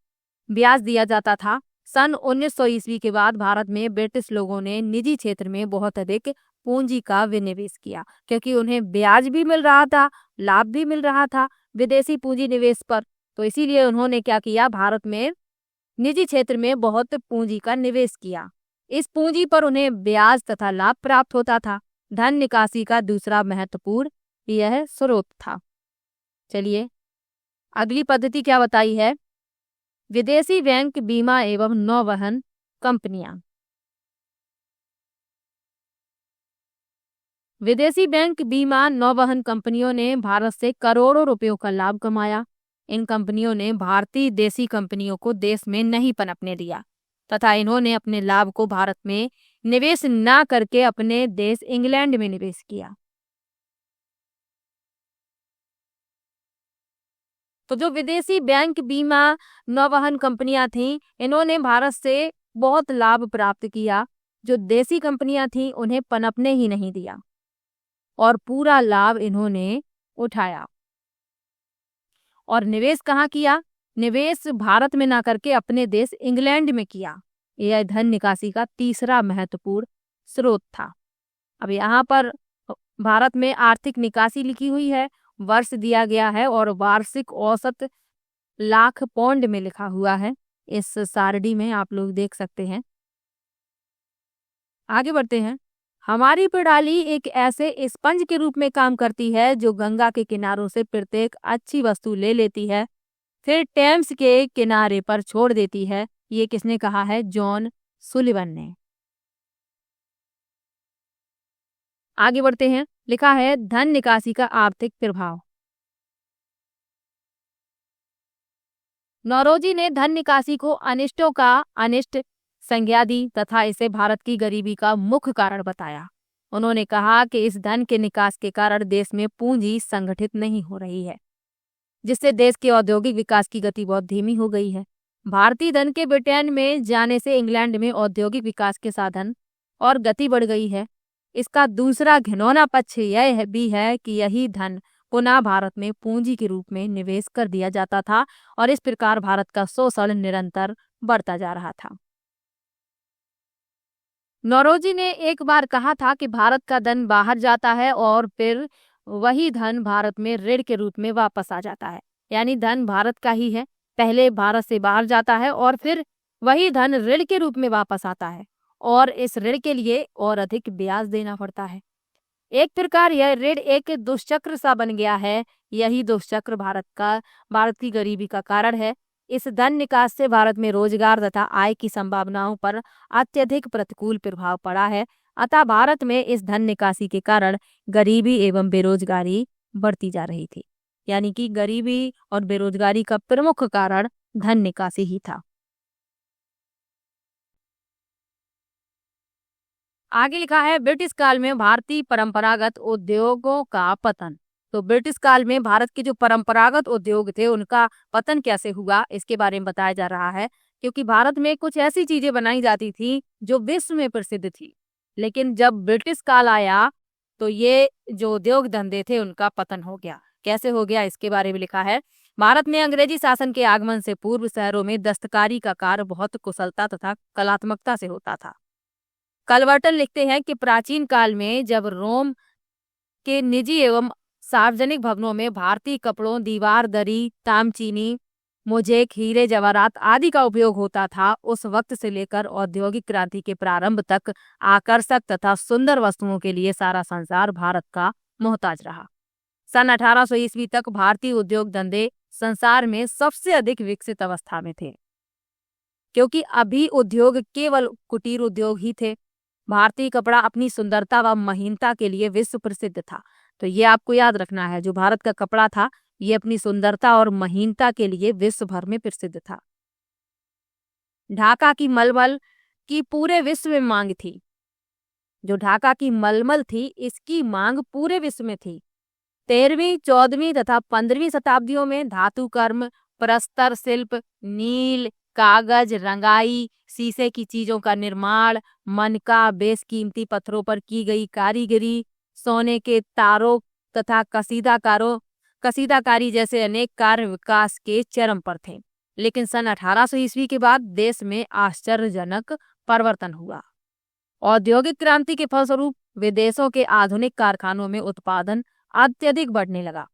ब्याज दिया जाता था। सन 1900 ईस्वी के बाद भारत में ब्रिटिश लोगों ने निजी क्षेत्र में बहुत अधिक पूंजी का विनिवेश किया, क्योंकि उन्हें ब्याज भी मिल रहा था, लाभ भी मिल रहा था विदेशी पूंजी निवेश पर। तो इसीलिए उन्होंने क्या किया, भारत में निजी क्षेत्र में बहुत पूंजी का निवेश किया। इस पूंजी पर उन्हें ब्याज तथा लाभ प्राप्त होता था। धन निकासी का दूसरा महत्वपूर्ण यह स्रोत था। चलिए अगली पद्धति क्या बताई है, विदेशी बैंक, बीमा एवं नौवहन कंपनियां। विदेशी बैंक, बीमा, नौवहन कंपनियों ने भारत से करोड़ों रुपयों का लाभ कमाया। इन कंपनियों ने भारतीय देसी कंपनियों को देश में नहीं पनपने दिया तथा इन्होंने अपने लाभ को भारत में निवेश न करके अपने देश इंग्लैंड में निवेश किया। तो जो विदेशी बैंक, बीमा, नौवहन कंपनियां थीं, इन्होंने भारत से बहुत लाभ प्राप्त किया। जो देसी कंपनियां थीं उन्हें पनपने ही नहीं दिया और पूरा लाभ इन्होंने उठाया। और निवेश कहाँ किया, निवेश भारत में ना करके अपने देश इंग्लैंड में किया। यह धन निकासी का तीसरा महत्वपूर्ण स्रोत था। अब यहाँ पर भारत में आर्थिक निकासी लिखी हुई है, वर्ष दिया गया है और वार्षिक औसत लाख पौंड में लिखा हुआ है। इस सारणी में आप लोग देख सकते हैं। आगे बढ़ते हैं। हमारी प्रणाली एक ऐसे स्पंज के रूप में काम करती है जो गंगा के किनारों से प्रत्येक अच्छी वस्तु ले लेती है, फिर टेम्स के किनारे पर छोड़ देती है। ये किसने कहा है, जॉन सुलिवन ने। आगे बढ़ते हैं। लिखा है धन निकासी का आर्थिक प्रभाव। नौरोजी ने धन निकासी को अनिष्टों का अनिष्ट संज्ञा दी तथा इसे भारत की गरीबी का मुख्य कारण बताया। उन्होंने कहा कि इस धन के निकास के कारण देश में पूंजी संगठित नहीं हो रही है, जिससे देश के औद्योगिक विकास की गति बहुत धीमी हो गई है। भारतीय धन के ब्रिटेन में जाने से इंग्लैंड में औद्योगिक विकास के साधन और गति बढ़ गई है। इसका दूसरा घिनौना पक्ष यह भी है कि यही धन पुनः भारत में पूंजी के रूप में निवेश कर दिया जाता था और इस प्रकार भारत का शोषण निरंतर बढ़ता जा रहा था। नौरोजी ने एक बार कहा था कि भारत का धन बाहर जाता है और फिर वही धन भारत में ऋण के रूप में वापस आ जाता है। यानी धन भारत का ही है, पहले भारत से बाहर जाता है और फिर वही धन ऋण के रूप में वापस आता है और इस ऋण के लिए और अधिक ब्याज देना पड़ता है। एक प्रकार यह ऋण एक दुष्चक्र सा बन गया है। यही दुष्चक्र भारत की गरीबी का कारण है। इस धन निकास से भारत में रोजगार तथा आय की संभावनाओं पर अत्यधिक प्रतिकूल प्रभाव पड़ा है। अतः भारत में इस धन निकासी के कारण गरीबी एवं बेरोजगारी बढ़ती जा रही थी। यानी कि गरीबी और बेरोजगारी का प्रमुख कारण धन निकासी ही था। आगे लिखा है ब्रिटिश काल में भारतीय परंपरागत उद्योगों का पतन। तो ब्रिटिश काल में भारत के जो परंपरागत उद्योग थे उनका पतन कैसे हुआ, इसके बारे में बताया जा रहा है। क्योंकि भारत में कुछ ऐसी चीजें बनाई जाती थी जो विश्व में प्रसिद्ध थी, लेकिन जब ब्रिटिश काल आया तो ये जो उद्योग धंधे थे उनका पतन हो गया। कैसे हो गया, इसके बारे में लिखा है भारत में अंग्रेजी शासन के आगमन से पूर्व शहरों में दस्तकारी का कार्य बहुत कुशलता तथा कलात्मकता से होता था। कलवर्टन लिखते हैं कि प्राचीन काल में जब रोम के निजी एवं सार्वजनिक भवनों में भारतीय कपड़ों, दीवार दरी, तामचीनी, मोजेक, हीरे जवाहरात आदि का उपयोग होता था। उस वक्त से लेकर औद्योगिक क्रांति के प्रारंभ तक आकर्षक तथा सुंदर वस्तुओं के लिए सारा संसार भारत का मोहताज रहा। सन 1800 ईस्वी तक भारतीय उद्योग धंधे संसार में सबसे अधिक विकसित अवस्था में थे, क्योंकि अभी उद्योग केवल कुटीर उद्योग ही थे। भारतीय कपड़ा अपनी सुंदरता व महीनता के लिए विश्व प्रसिद्ध था। तो ये आपको याद रखना है, जो भारत का कपड़ा था ये अपनी सुंदरता और महीनता के लिए विश्व भर में प्रसिद्ध था। ढाका की मलमल की पूरे विश्व में मांग थी। जो ढाका की मलमल थी इसकी मांग पूरे विश्व में थी। 13वीं, 14वीं तथा 15वीं शताब्दियों में धातु कर्म, प्रस्तर शिल्प, नील, कागज, रंगाई, शीशे की चीजों का निर्माण, मनका, बेशकीमती पत्थरों पर की गई कारीगरी, सोने के तारों तथा कसीदाकारी जैसे अनेक कार्य विकास के चरम पर थे। लेकिन सन 1800 ईस्वी के बाद देश में आश्चर्यजनक परिवर्तन हुआ। औद्योगिक क्रांति के फलस्वरूप विदेशों के आधुनिक कारखानों में उत्पादन अत्यधिक बढ़ने लगा।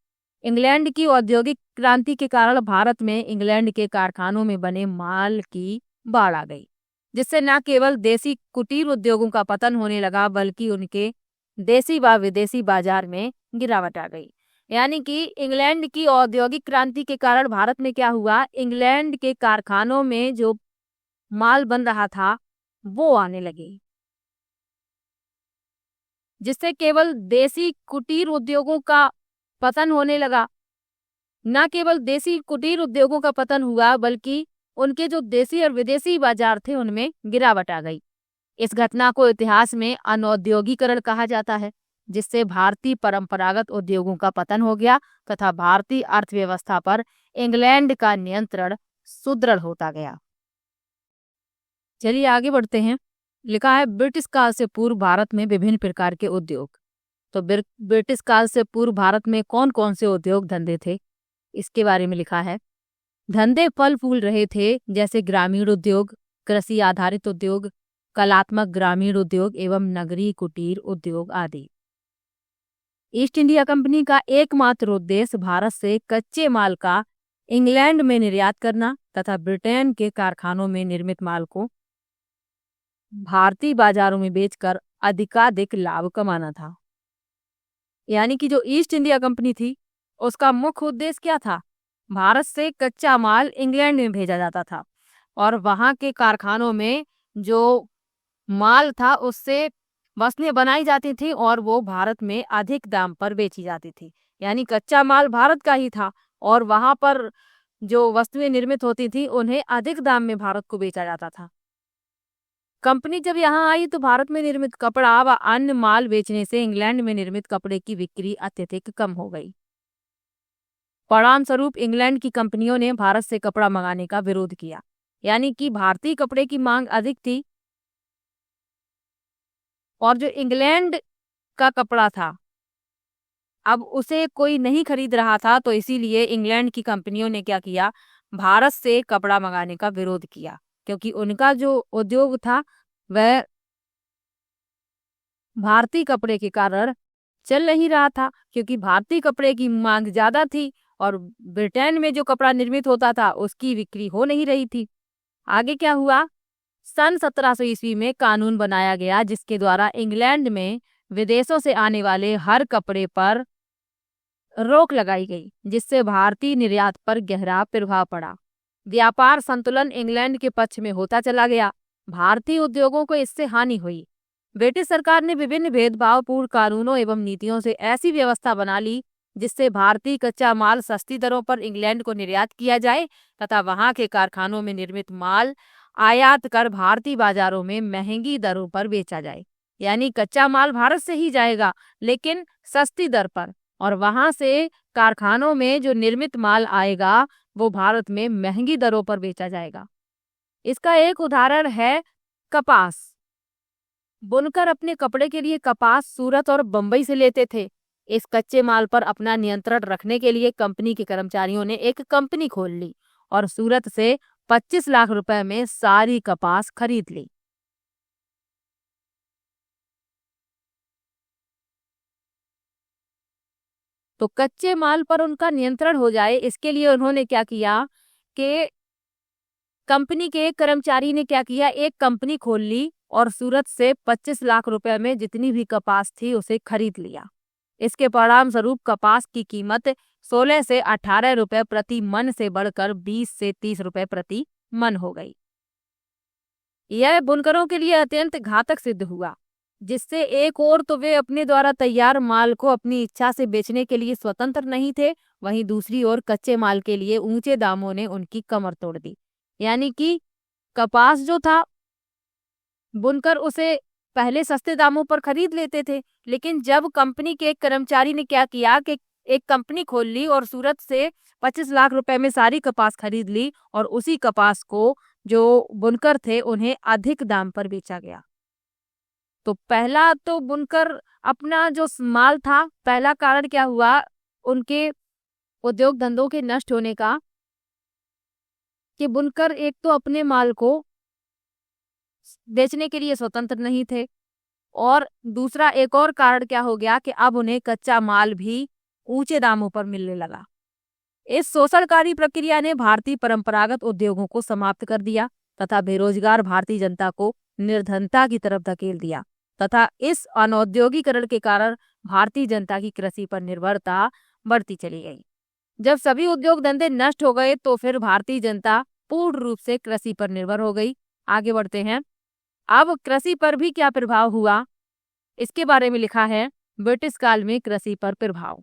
इंग्लैंड की औद्योगिक क्रांति के कारण भारत में इंग्लैंड के कारखानों में बने माल की बाढ़ आ गई, जिससे न केवल देसी कुटीर उद्योगों का पतन होने लगा बल्कि उनके देसी व विदेशी बाजार में गिरावट आ गई। यानी कि इंग्लैंड की औद्योगिक क्रांति के कारण भारत में क्या हुआ, इंग्लैंड के कारखानों में जो माल बन रहा था वो आने लगी, जिससे केवल देसी कुटीर उद्योगों का पतन होने लगा। न केवल देसी कुटीर उद्योगों का पतन हुआ बल्कि उनके जो देसी और विदेशी बाजार थे उनमें गिरावट आ गई। इस घटना को इतिहास में अनौद्योगीकरण कहा जाता है, जिससे भारतीय परंपरागत उद्योगों का पतन हो गया तथा भारतीय अर्थव्यवस्था पर इंग्लैंड का नियंत्रण सुदृढ़ होता गया। चलिए आगे बढ़ते हैं। लिखा है ब्रिटिश काल से पूर्व भारत में विभिन्न प्रकार के उद्योग। तो ब्रिटिश काल से पूर्व भारत में कौन कौन से उद्योग धंधे थे, इसके बारे में लिखा है। धंधे फल फूल रहे थे, जैसे ग्रामीण उद्योग, कृषि आधारित उद्योग, कलात्मक ग्रामीण उद्योग एवं नगरीय कुटीर उद्योग आदि। ईस्ट इंडिया कंपनी का एकमात्र उद्देश्य भारत से कच्चे माल का इंग्लैंड में निर्यात करना तथा ब्रिटेन के कारखानों में निर्मित माल को भारतीय बाजारों में बेचकर अधिकाधिक लाभ कमाना था। यानी कि जो ईस्ट इंडिया कंपनी थी उसका मुख्य उद्देश्य क्या था, भारत से कच्चा माल इंग्लैंड में भेजा जाता था और वहां के कारखानों में जो माल था उससे वस्तुएं बनाई जाती थी और वो भारत में अधिक दाम पर बेची जाती थी। यानी कच्चा माल भारत का ही था और वहां पर जो वस्तुएं निर्मित होती थी उन्हें अधिक दाम में भारत को बेचा जाता था। कंपनी जब यहाँ आई तो भारत में निर्मित कपड़ा व अन्य माल बेचने से इंग्लैंड में निर्मित कपड़े की बिक्री अत्यधिक कम हो गई। परिणाम स्वरूप इंग्लैंड की कंपनियों ने भारत से कपड़ा मंगाने का विरोध किया। यानी कि भारतीय कपड़े की मांग अधिक थी और जो इंग्लैंड का कपड़ा था अब उसे कोई नहीं खरीद रहा था, तो इसीलिए इंग्लैंड की कंपनियों ने क्या किया, भारत से कपड़ा मंगाने का विरोध किया, क्योंकि उनका जो उद्योग था वह भारतीय कपड़े के कारण चल नहीं रहा था, क्योंकि भारतीय कपड़े की मांग ज्यादा थी और ब्रिटेन में जो कपड़ा निर्मित होता था उसकी बिक्री हो नहीं रही थी। आगे क्या हुआ, सन 1700 ईस्वी में कानून बनाया गया जिसके द्वारा इंग्लैंड में विदेशों से आने वाले हर कपड़े पर रोक लगाई गई, जिससे भारतीय निर्यात पर गहरा प्रभाव पड़ा। व्यापार संतुलन इंग्लैंड के पक्ष में होता चला गया। भारतीय उद्योगों को इससे हानि हुई। ब्रिटिश सरकार ने विभिन्न भेदभावपूर्ण कानूनों एवं नीतियों से ऐसी व्यवस्था बना ली जिससे भारतीय कच्चा माल सस्ती दरों पर इंग्लैंड को निर्यात किया जाए तथा वहां के कारखानों में निर्मित माल आयात कर भारतीय बाजारों में महंगी दरों पर बेचा जाए। यानी कच्चा माल भारत से ही जाएगा लेकिन सस्ती दर पर, और वहां से कारखानों में जो निर्मित माल आएगा वो भारत में महंगी दरों पर बेचा जाएगा। इसका एक उदाहरण है कपास। बुनकर अपने कपड़े के लिए कपास सूरत और बंबई से लेते थे। इस कच्चे माल पर अपना नियंत्रण रखने के लिए कंपनी के कर्मचारियों ने एक कंपनी खोल ली और सूरत से 25 लाख रुपए में सारी कपास खरीद ली। तो कच्चे माल पर उनका नियंत्रण हो जाए इसके लिए उन्होंने क्या किया के कंपनी के एक कर्मचारी ने क्या किया, एक कंपनी खोल ली और सूरत से 25 लाख रुपए में जितनी भी कपास थी उसे खरीद लिया। इसके परिणाम स्वरूप कपास की कीमत 16 से 18 रुपए प्रति मन से बढ़कर 20 से 30 रुपए प्रति मन हो गई। यह बुनकरों के लिए अत्यंत घातक सिद्ध हुआ, जिससे एक और तो वे अपने द्वारा तैयार माल को अपनी इच्छा से बेचने के लिए स्वतंत्र नहीं थे, वहीं दूसरी ओर कच्चे माल के लिए ऊंचे दामों ने उनकी कमर तोड़ दी। यानी कि कपास जो था, बुनकर उसे पहले सस्ते दामों पर खरीद लेते थे, लेकिन जब कंपनी के एक कर्मचारी ने क्या किया कि एक कंपनी खोल ली और सूरत से 25 लाख रुपए में सारी कपास खरीद ली और उसी कपास को जो बुनकर थे उन्हें अधिक दाम पर बेचा गया। तो पहला तो बुनकर अपना जो माल था, पहला कारण क्या हुआ उनके उद्योग धंधों के नष्ट होने का, कि बुनकर एक तो अपने माल को बेचने के लिए स्वतंत्र नहीं थे, और दूसरा एक और कारण क्या हो गया कि अब उन्हें कच्चा माल भी ऊंचे दामों पर मिलने लगा। इस शोषणकारी प्रक्रिया ने भारतीय परंपरागत उद्योगों को समाप्त कर दिया तथा बेरोजगार भारतीय जनता को निर्धनता की तरफ धकेल दिया तथा इस अनौद्योगिकरण के कारण भारतीय जनता की कृषि पर निर्भरता बढ़ती चली गई। जब सभी उद्योग धंधे नष्ट हो गए तो फिर भारतीय जनता पूर्ण रूप से कृषि पर निर्भर हो गई। आगे बढ़ते हैं। अब कृषि पर भी क्या प्रभाव हुआ, इसके बारे में लिखा है ब्रिटिश काल में कृषि पर प्रभाव।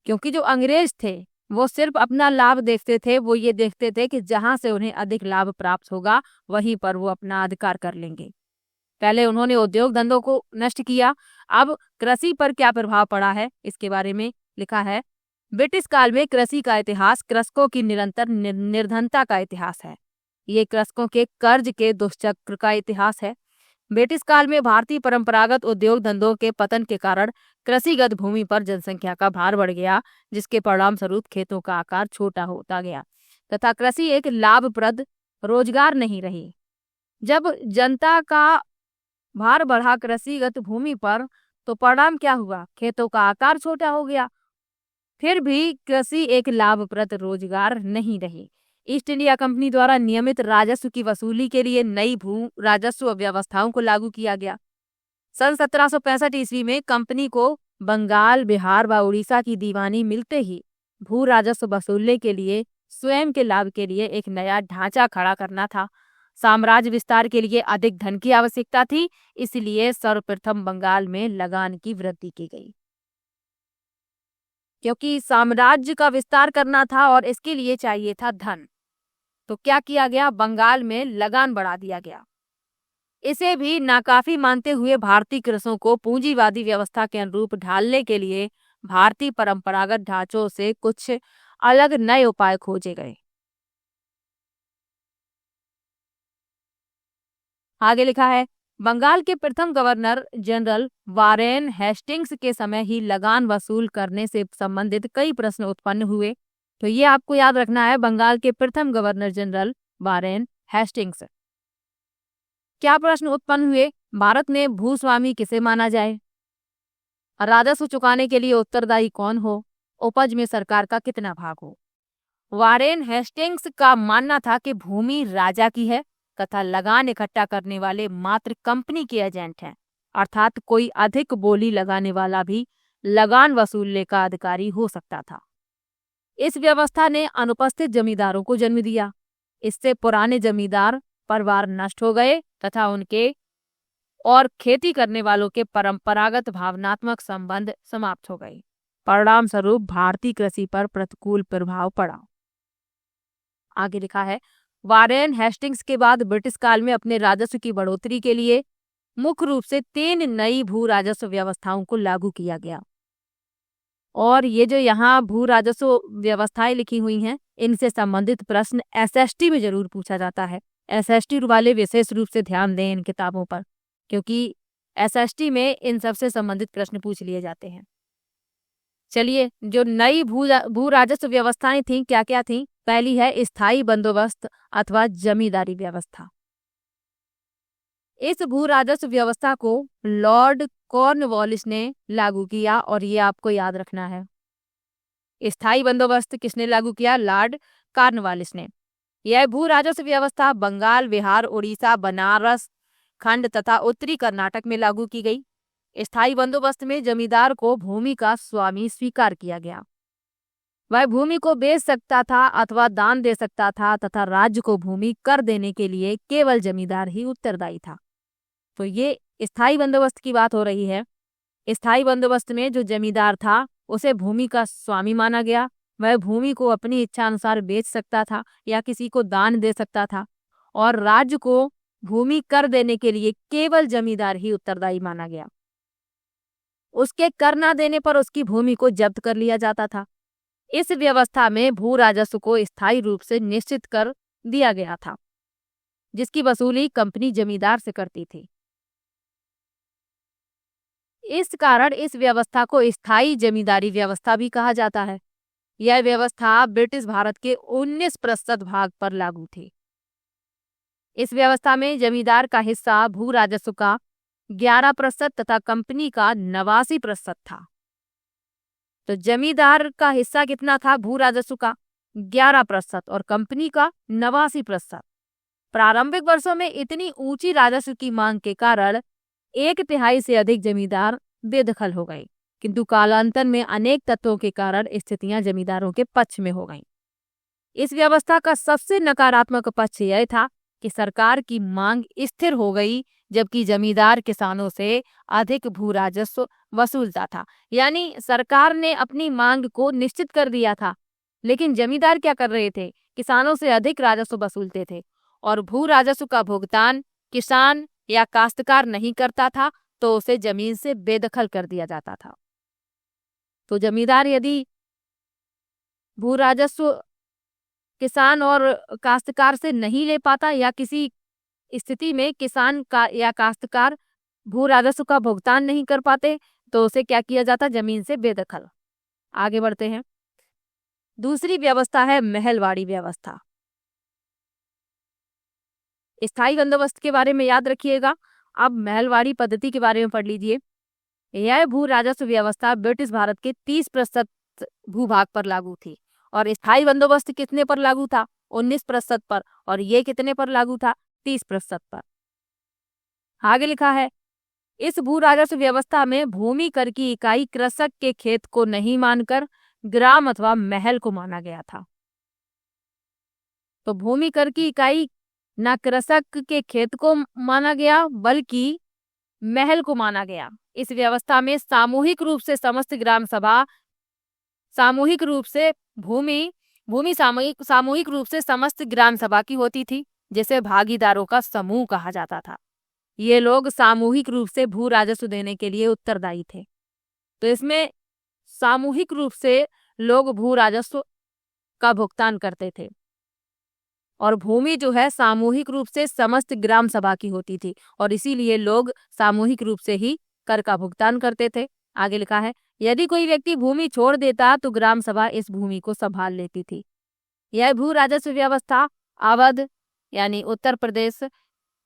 क्योंकि जो अंग्रेज थे वो सिर्फ अपना लाभ देखते थे, वो ये देखते थे कि जहां से उन्हें अधिक लाभ प्राप्त होगा वहीं पर वो अपना अधिकार कर लेंगे। पहले उन्होंने उद्योग धंधों को नष्ट किया, अब कृषि पर क्या प्रभाव पड़ा है इसके बारे में लिखा है। ब्रिटिश काल में कृषि का इतिहास कृषकों की निरंतर निर्धनता का इतिहास है। ये कृषकों के कर्ज के दुष्चक्र का इतिहास है। ब्रिटिश काल में भारतीय परंपरागत उद्योग धंधों के पतन के कारण कृषिगत भूमि पर जनसंख्या का भार बढ़ गया, जिसके परिणाम स्वरूप खेतों का आकार छोटा होता गया तथा कृषि एक लाभप्रद रोजगार नहीं रही। जब जनता का भार बढ़ा कृषिगत भूमि पर तो परिणाम क्या हुआ, खेतों का आकार छोटा हो गया। फिर भी कृषि एक लाभप्रद रोजगार नहीं रही। ईस्ट इंडिया कंपनी द्वारा नियमित राजस्व की वसूली के लिए नई भू राजस्व व्यवस्थाओं को लागू किया गया। सन 1765 ईस्वी में कंपनी को बंगाल, बिहार व उड़ीसा की दीवानी मिलते ही भू राजस्व वसूलने के लिए स्वयं के लाभ के लिए एक नया ढांचा खड़ा करना था। साम्राज्य विस्तार के लिए अधिक धन की आवश्यकता थी, इसलिए सर्वप्रथम बंगाल में लगान की वृद्धि की गई। क्योंकि साम्राज्य का विस्तार करना था और इसके लिए चाहिए था धन, तो क्या किया गया, बंगाल में लगान बढ़ा दिया गया। इसे भी नाकाफी मानते हुए भारतीय कृषकों को पूंजीवादी व्यवस्था के अनुरूप ढालने के लिए भारतीय परंपरागत ढांचों से कुछ अलग नए उपाय खोजे गए। आगे लिखा है, बंगाल के प्रथम गवर्नर जनरल वारेन हेस्टिंग्स के समय ही लगान वसूल करने से संबंधित कई प्रश्न उत्पन्न हुए। तो ये आपको याद रखना है, बंगाल के प्रथम गवर्नर जनरल वारेन हेस्टिंग्स। क्या प्रश्न उत्पन्न हुए, भारत में भूस्वामी किसे माना जाए, राजस्व चुकाने के लिए उत्तरदायी कौन हो, उपज में सरकार का कितना भाग हो। वारेन हेस्टिंग्स का मानना था कि भूमि राजा की है तथा लगान इकट्ठा करने वाले मात्र कंपनी के एजेंट हैं, अर्थात कोई अधिक बोली लगाने वाला भी लगान वसूलने का अधिकारी हो सकता था। इस व्यवस्था ने अनुपस्थित जमींदारों को जन्म दिया। इससे पुराने जमींदार परिवार नष्ट हो गए तथा उनके और खेती करने वालों के परंपरागत भावनात्मक संबंध समाप्त हो गए। परिणाम स्वरूप भारतीय कृषि पर प्रतिकूल प्रभाव पड़ा। आगे लिखा है, वारेन हेस्टिंग्स के बाद ब्रिटिश काल में अपने राजस्व की बढ़ोतरी के लिए मुख्य रूप से 3 नई भू राजस्व व्यवस्थाओं को लागू किया गया। और ये जो यहाँ भू राजस्व व्यवस्थाएं लिखी हुई हैं, इनसे संबंधित प्रश्न एसएसटी में जरूर पूछा जाता है। एसएसटी वाले विशेष रूप से ध्यान दें इन किताबों पर, क्योंकि एसएसटी में इन सबसे संबंधित प्रश्न पूछ लिए जाते हैं। चलिए, जो नई भू राजस्व व्यवस्थाएं थीं, क्या क्या थीं? पहली है स्थायी बंदोबस्त अथवा जमींदारी व्यवस्था। इस भू राजस्व व्यवस्था को लॉर्ड कॉर्नवालिस ने लागू किया और ये आपको याद रखना है। स्थायी बंदोबस्त किसने लागू किया? लॉर्ड कॉर्नवालिस ने। यह भू राजस्व व्यवस्था बंगाल, बिहार, उड़ीसा, बनारस खंड तथा उत्तरी कर्नाटक में लागू की गई। स्थायी बंदोबस्त में जमींदार को भूमि का स्वामी स्वीकार किया गया। वह भूमि को बेच सकता था अथवा दान दे सकता था तथा राज्य को भूमि कर देने के लिए केवल जमींदार ही उत्तरदायी था। तो ये स्थायी बंदोबस्त की बात हो रही है। स्थायी बंदोबस्त में जो जमींदार था उसे भूमि का स्वामी माना गया। वह भूमि को अपनी इच्छा अनुसार बेच सकता था या किसी को दान दे सकता था और राज्य को भूमि कर देने के लिए केवल जमींदार ही उत्तरदायी माना गया। उसके कर न देने पर उसकी भूमि को जब्त कर लिया जाता था। इस व्यवस्था में भू राजस्व को स्थायी रूप से निश्चित कर दिया गया था, जिसकी वसूली कंपनी जमींदार से करती थी। इस कारण इस व्यवस्था को स्थायी जमींदारी व्यवस्था भी कहा जाता है। यह व्यवस्था ब्रिटिश भारत के 19% भाग पर लागू थी। इस व्यवस्था में जमींदार का हिस्सा भू राजस्व का 11% तथा कंपनी का 89% था। तो जमींदार का हिस्सा कितना था भू राजस्व का? 11% और कंपनी का 89%। प्रारंभिक वर्षों में इतनी ऊंची राजस्व की मांग के कारण 1/3 से अधिक जमींदार बेदखल हो गए, किंतु कालांतर में अनेक तत्वों के कारण स्थितियां जमींदारों के पक्ष में हो गईं। इस व्यवस्था का सबसे नकारात्मक पक्ष यह था कि सरकार की मांग स्थिर हो गई, जबकि जमींदार किसानों से अधिक भू राजस्व वसूलता था। यानी सरकार ने अपनी मांग को निश्चित कर दिया था, लेकिन जमींदार क्या कर रहे थे? किसानों से अधिक राजस्व वसूलते थे और भू राजस्व का भुगतान किसान या काश्तकार नहीं करता था तो उसे जमीन से बेदखल कर दिया जाता था। तो जमींदार यदि भू राजस्व किसान और काश्तकार से नहीं ले पाता या किसी स्थिति में किसान का या काश्तकार भू राजस्व का भुगतान नहीं कर पाते तो उसे क्या किया जाता? जमीन से बेदखल। आगे बढ़ते हैं। दूसरी व्यवस्था है महलवाड़ी व्यवस्था। स्थायी बंदोबस्त के बारे में याद रखिएगा। अब महलवाड़ी पद्धति के बारे में पढ़ लीजिए। यह भू राजस्व व्यवस्था ब्रिटिश भारत के 30% भूभाग पर लागू थी और स्थायी बंदोबस्त कितने पर लागू था? 19% पर। और ये कितने पर लागू था? 30% पर। आगे लिखा है, इस भू राजस्व व्यवस्था में भूमि कर की इकाई कृषक के खेत को नहीं मानकर ग्राम अथवा महल को माना गया था। तो भूमि कर की इकाई न कृषक के खेत को माना गया बल्कि महल को माना गया। इस व्यवस्था में सामूहिक रूप से समस्त ग्राम सभा सामूहिक रूप से भूमि सामूहिक रूप से समस्त ग्राम सभा की होती थी, जिसे भागीदारों का समूह कहा जाता था। ये लोग सामूहिक रूप से भू राजस्व देने के लिए उत्तरदायी थे। तो इसमें सामूहिक रूप से लोग भू राजस्व का भुगतान करते थे और भूमि जो है सामूहिक रूप से समस्त ग्राम सभा की होती थी और इसीलिए लोग सामूहिक रूप से ही कर का भुगतान करते थे। आगे लिखा है, यदि कोई व्यक्ति भूमि छोड़ देता तो ग्राम सभा इस भूमि को संभाल लेती थी। यह भू राजस्व व्यवस्था अवध यानी उत्तर प्रदेश,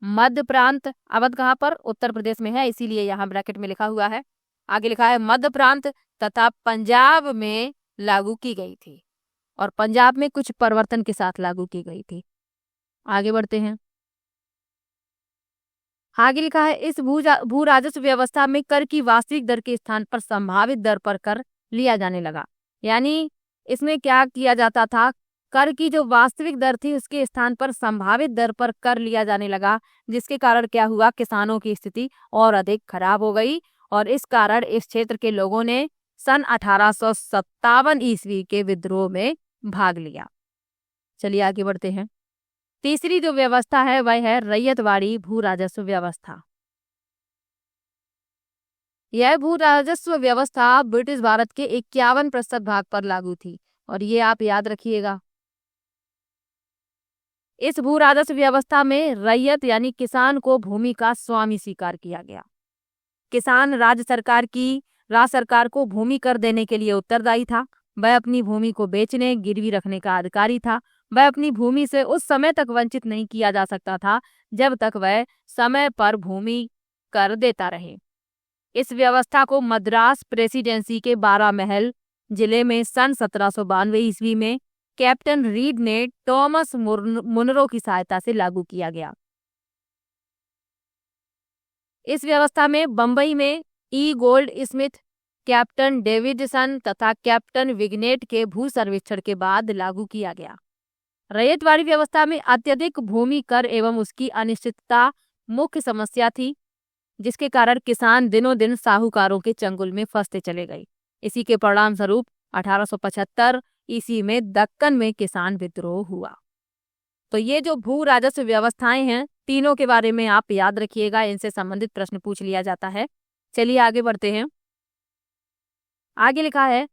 मध्य प्रांत, अवध कहाँ पर? उत्तर प्रदेश में है, इसीलिए यहाँ ब्रैकेट में लिखा हुआ है। आगे लिखा है, मध्य प्रांत तथा पंजाब में लागू की गई थी और पंजाब में कुछ परिवर्तन के साथ लागू की गई थी। आगे बढ़ते हैं। आगे लिखा है, इस भू राजस्व व्यवस्था में कर की वास्तविक दर के स्थान पर संभावित दर पर कर लिया जाने लगा। यानी इसमें क्या किया जाता था? कर की जो वास्तविक दर थी उसके स्थान पर संभावित दर पर कर लिया जाने लगा, जिसके कारण क्या हुआ? किसानों की स्थिति और अधिक खराब हो गई और इस कारण इस क्षेत्र के लोगों ने सन 1857 ईस्वी के विद्रोह में भाग लिया। चलिए आगे बढ़ते हैं। तीसरी जो व्यवस्था है वह है रैयतवाड़ी भू राजस्व व्यवस्था। यह भू राजस्व व्यवस्था ब्रिटिश भारत के 51% भाग पर लागू थी और ये आप याद रखिएगा। इस भू राजस्व व्यवस्था में रैयत यानी किसान को भूमि का स्वामी स्वीकार किया गया। किसान राज्य सरकार को भूमि कर देने के लिए उत्तरदायी था। वह अपनी भूमि को बेचने, गिरवी रखने का अधिकारी था। वह अपनी भूमि से उस समय तक वंचित नहीं किया जा सकता था जब तक वह समय पर भूमि कर देता रहे। इस व्यवस्था को मद्रास प्रेसिडेंसी के 12 महल जिले में सन 1792 ईस्वी में कैप्टन रीड ने टॉमस मुनरो की सहायता से लागू किया गया। इस व्यवस्था में बंबई में ई गोल्ड स्मिथ, कैप्टन डेविडसन तथा कैप्टन विग्नेट के भू सर्वेक्षण के बाद लागू किया गया। रैयतवाड़ी व्यवस्था में अत्यधिक भूमि कर एवं उसकी अनिश्चितता मुख्य समस्या थी, जिसके कारण किसान दिनों दिन साहूकारों के चंगुल में फंसते चले गए। इसी के परिणाम स्वरूप 1875 ईस्वी में दक्कन में किसान विद्रोह हुआ। तो ये जो भू राजस्व व्यवस्थाएं हैं, तीनों के बारे में आप याद रखिएगा, इनसे संबंधित प्रश्न पूछ लिया जाता है। चलिए आगे बढ़ते हैं। आगे लिखा है,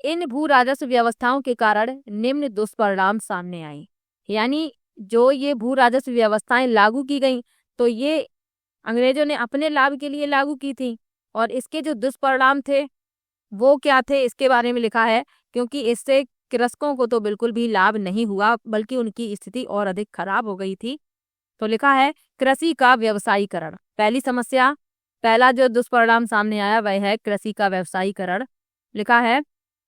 इन भू राजस्व व्यवस्थाओं के कारण निम्न दुष्परिणाम सामने आए। यानी जो ये भू राजस्व व्यवस्थाएं लागू की गई, तो ये अंग्रेजों ने अपने लाभ के लिए लागू की थी, और इसके जो दुष्परिणाम थे वो क्या थे, इसके बारे में लिखा है। क्योंकि इससे कृषकों को तो बिल्कुल भी लाभ नहीं हुआ, बल्कि उनकी स्थिति और अधिक खराब हो गई थी। तो लिखा है, कृषि का व्यवसायीकरण। पहली समस्या, पहला जो दुष्परिणाम सामने आया वह है कृषि का व्यवसायीकरण। लिखा है,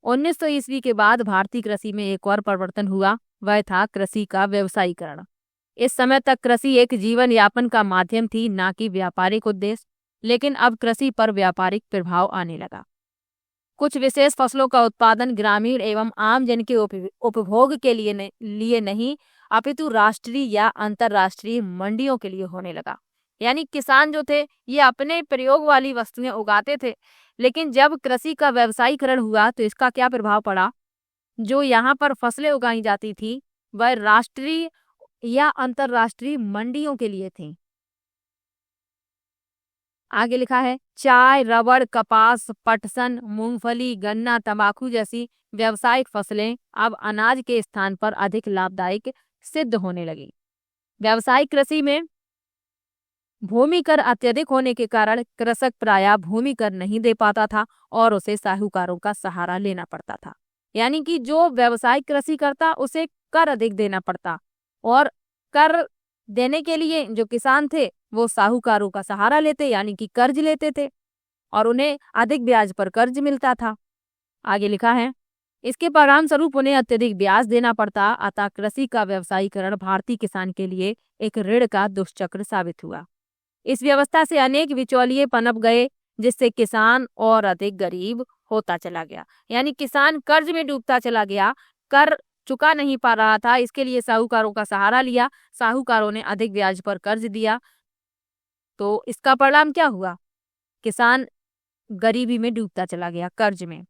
1900 ईस्वी के बाद भारतीय कृषि में एक और परिवर्तन हुआ, वह था कृषि का व्यवसायीकरण। इस समय तक कृषि एक जीवन यापन का माध्यम थी, ना कि व्यापारिक उद्देश्य। लेकिन अब कृषि पर व्यापारिक प्रभाव आने लगा। कुछ विशेष फसलों का उत्पादन ग्रामीण एवं आम जन के उपभोग के लिए नहीं, अपितु राष्ट्रीय या अंतर्राष्ट्रीय मंडियों के लिए होने लगा। यानी किसान जो थे ये अपने प्रयोग वाली वस्तुएं उगाते थे, लेकिन जब कृषि का व्यवसायीकरण हुआ तो इसका क्या प्रभाव पड़ा। जो यहाँ पर फसलें उगाई जाती थी वह राष्ट्रीय या अंतर्राष्ट्रीय मंडियों के लिए थी। आगे लिखा है, चाय, रबड़, कपास, पटसन, मूंगफली, गन्ना, तंबाकू जैसी व्यावसायिक फसलें अब अनाज के स्थान पर अधिक लाभदायक सिद्ध होने लगी। व्यावसायिक कृषि में भूमि कर अत्यधिक होने के कारण कृषक प्रायः भूमि कर नहीं दे पाता था और उसे साहूकारों का सहारा लेना पड़ता था। यानी कि जो व्यावसायिक कृषि करता उसे कर अधिक देना पड़ता, और कर देने के लिए जो किसान थे वो साहूकारों का सहारा लेते, यानी कि कर्ज लेते थे, और उन्हें अधिक ब्याज पर कर्ज मिलता था। आगे लिखा है, इसके परिणाम स्वरूप उन्हें अत्यधिक ब्याज देना पड़ता। अतः कृषि का व्यवसायीकरण भारतीय किसान के लिए एक ऋण का दुष्चक्र साबित हुआ। इस व्यवस्था से अनेक बिचौलिए पनप गए, जिससे किसान और अधिक गरीब होता चला गया। यानी किसान कर्ज में डूबता चला गया, कर चुका नहीं पा रहा था, इसके लिए साहूकारों का सहारा लिया, साहूकारों ने अधिक ब्याज पर कर्ज दिया, तो इसका परिणाम क्या हुआ, किसान गरीबी में डूबता चला गया, कर्ज में।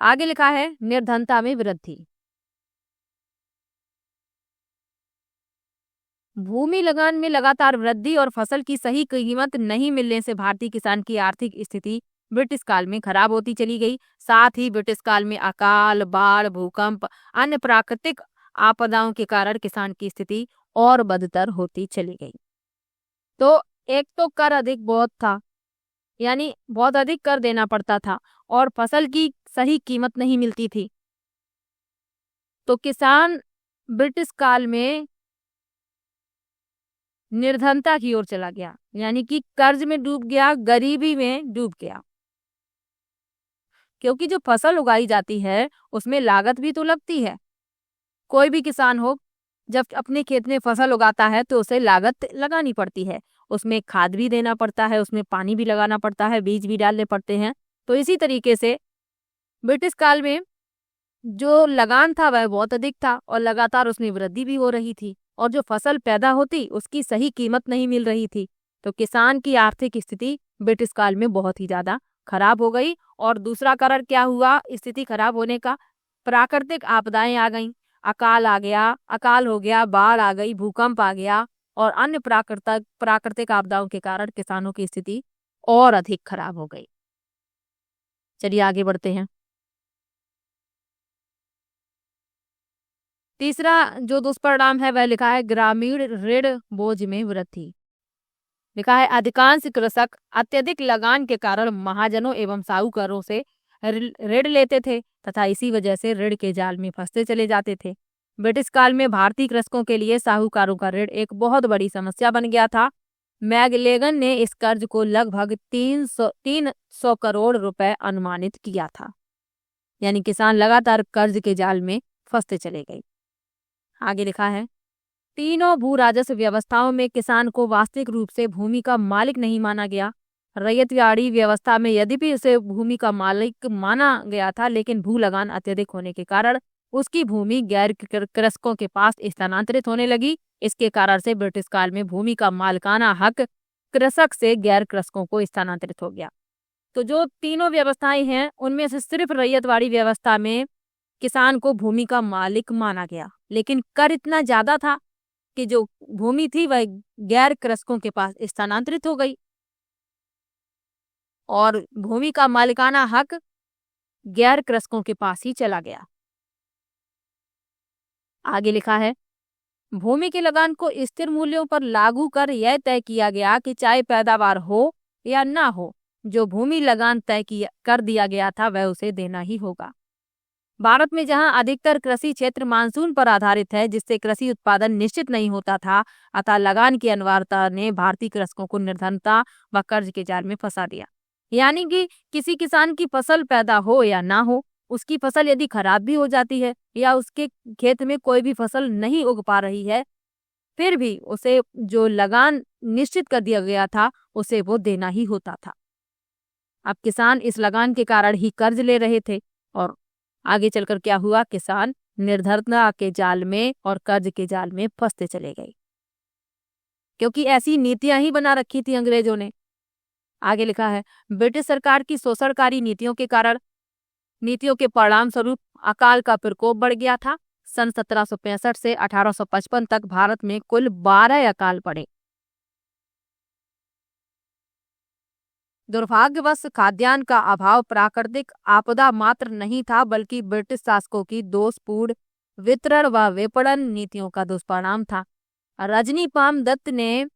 आगे लिखा है, निर्धनता में वृद्धि। भूमि लगान में लगातार वृद्धि और फसल की सही कीमत नहीं मिलने से भारतीय किसान की आर्थिक स्थिति ब्रिटिश काल में खराब होती चली गई। साथ ही ब्रिटिश काल में अकाल, बाढ़, भूकंप, अन्य प्राकृतिक आपदाओं के कारण किसान की स्थिति और बदतर होती चली गई। तो एक तो कर अधिक बहुत था, यानी बहुत अधिक कर देना पड़ता था, और फसल की सही कीमत नहीं मिलती थी। तो किसान ब्रिटिश काल में निर्धनता की ओर चला गया, यानी कि कर्ज में डूब गया, गरीबी में डूब गया। क्योंकि जो फसल उगाई जाती है उसमें लागत भी तो लगती है। कोई भी किसान हो, जब अपने खेत में फसल उगाता है तो उसे लागत लगानी पड़ती है, उसमें खाद भी देना पड़ता है, उसमें पानी भी लगाना पड़ता है, बीज भी डालने पड़ते हैं। तो इसी तरीके से ब्रिटिश काल में जो लगान था वह बहुत अधिक था, और लगातार उसमें वृद्धि भी हो रही थी, और जो फसल पैदा होती उसकी सही कीमत नहीं मिल रही थी। तो किसान की आर्थिक स्थिति ब्रिटिश काल में बहुत ही ज्यादा खराब हो गई। और दूसरा कारण क्या हुआ स्थिति खराब होने का, प्राकृतिक आपदाएं आ गईं, अकाल आ गया, अकाल हो गया, बाढ़ आ गई, भूकंप आ गया, और अन्य प्राकृतिक आपदाओं के कारण किसानों की स्थिति और अधिक खराब हो गई। चलिए आगे बढ़ते हैं। तीसरा जो दुष्परिणाम है वह लिखा है, ग्रामीण ऋण बोझ में वृद्धि। लिखा है, अधिकांश कृषक अत्यधिक लगान के कारण महाजनों एवं साहूकारों से ऋण लेते थे तथा इसी वजह से ऋण के जाल में फंसते चले जाते थे। ब्रिटिश काल में भारतीय कृषकों के लिए साहूकारों का ऋण एक बहुत बड़ी समस्या बन गया था। मैगलेगन ने इस कर्ज को लगभग 300 करोड़ रुपए अनुमानित किया था। यानी किसान लगातार कर्ज के जाल में फंसते चले गए। आगे लिखा है, तीनों भू राजस्व व्यवस्थाओं में किसान को वास्तविक रूप से भूमि का मालिक नहीं माना गया। रैयतवाड़ी व्यवस्था में यद्यपि उसे भूमि का मालिक माना गया था, लेकिन भू लगान अत्यधिक होने के कारण उसकी भूमि गैर कृषकों के पास स्थानांतरित होने लगी। इसके कारण से ब्रिटिश काल में भूमि का मालिकाना हक कृषक से गैर कृषकों को स्थानांतरित हो गया। तो जो तीनों व्यवस्थाएं हैं उनमें से सिर्फ रैयतवाड़ी व्यवस्था में किसान को भूमि का मालिक माना गया, लेकिन कर इतना ज्यादा था कि जो भूमि थी वह गैर कृषकों के पास स्थानांतरित हो गई और भूमि का मालिकाना हक गैर कृषकों के पास ही चला गया। आगे लिखा है, भूमि के लगान को स्थिर मूल्यों पर लागू कर यह तय किया गया कि चाहे पैदावार हो या ना हो, जो भूमि लगान कर दिया गया था वह उसे देना ही होगा। भारत में जहां अधिकतर कृषि क्षेत्र मानसून पर आधारित है, जिससे कृषि उत्पादन निश्चित नहीं होता था, अतः लगान की अनिवार्यता ने भारतीय कृषकों को निर्धनता व कर्ज के जाल में फंसा दिया। यानी कि किसी किसान की फसल पैदा हो या ना हो, उसकी फसल यदि खराब भी हो जाती है या उसके खेत में कोई भी फसल नहीं उग पा रही है, फिर भी उसे जो लगान निश्चित कर दिया गया था उसे वो देना ही होता था। अब किसान इस लगान के कारण ही कर्ज ले रहे थे और आगे चलकर क्या हुआ, किसान निर्धनता के जाल में और कर्ज के जाल में फंसते चले गए, क्योंकि ऐसी नीतियां ही बना रखी थी अंग्रेजों ने। आगे लिखा है, ब्रिटिश सरकार की शोषणकारी नीतियों के परिणाम स्वरूप अकाल का प्रकोप बढ़ गया था। सन 1765 से 1855 तक भारत में कुल 12 अकाल पड़े। दुर्भाग्यवश खाद्यान्न का अभाव प्राकृतिक आपदा मात्र नहीं था, बल्कि ब्रिटिश शासकों की दोषपूर्ण वितरण व विपणन नीतियों का दुष्परिणाम था। रजनी पाम दत्त ने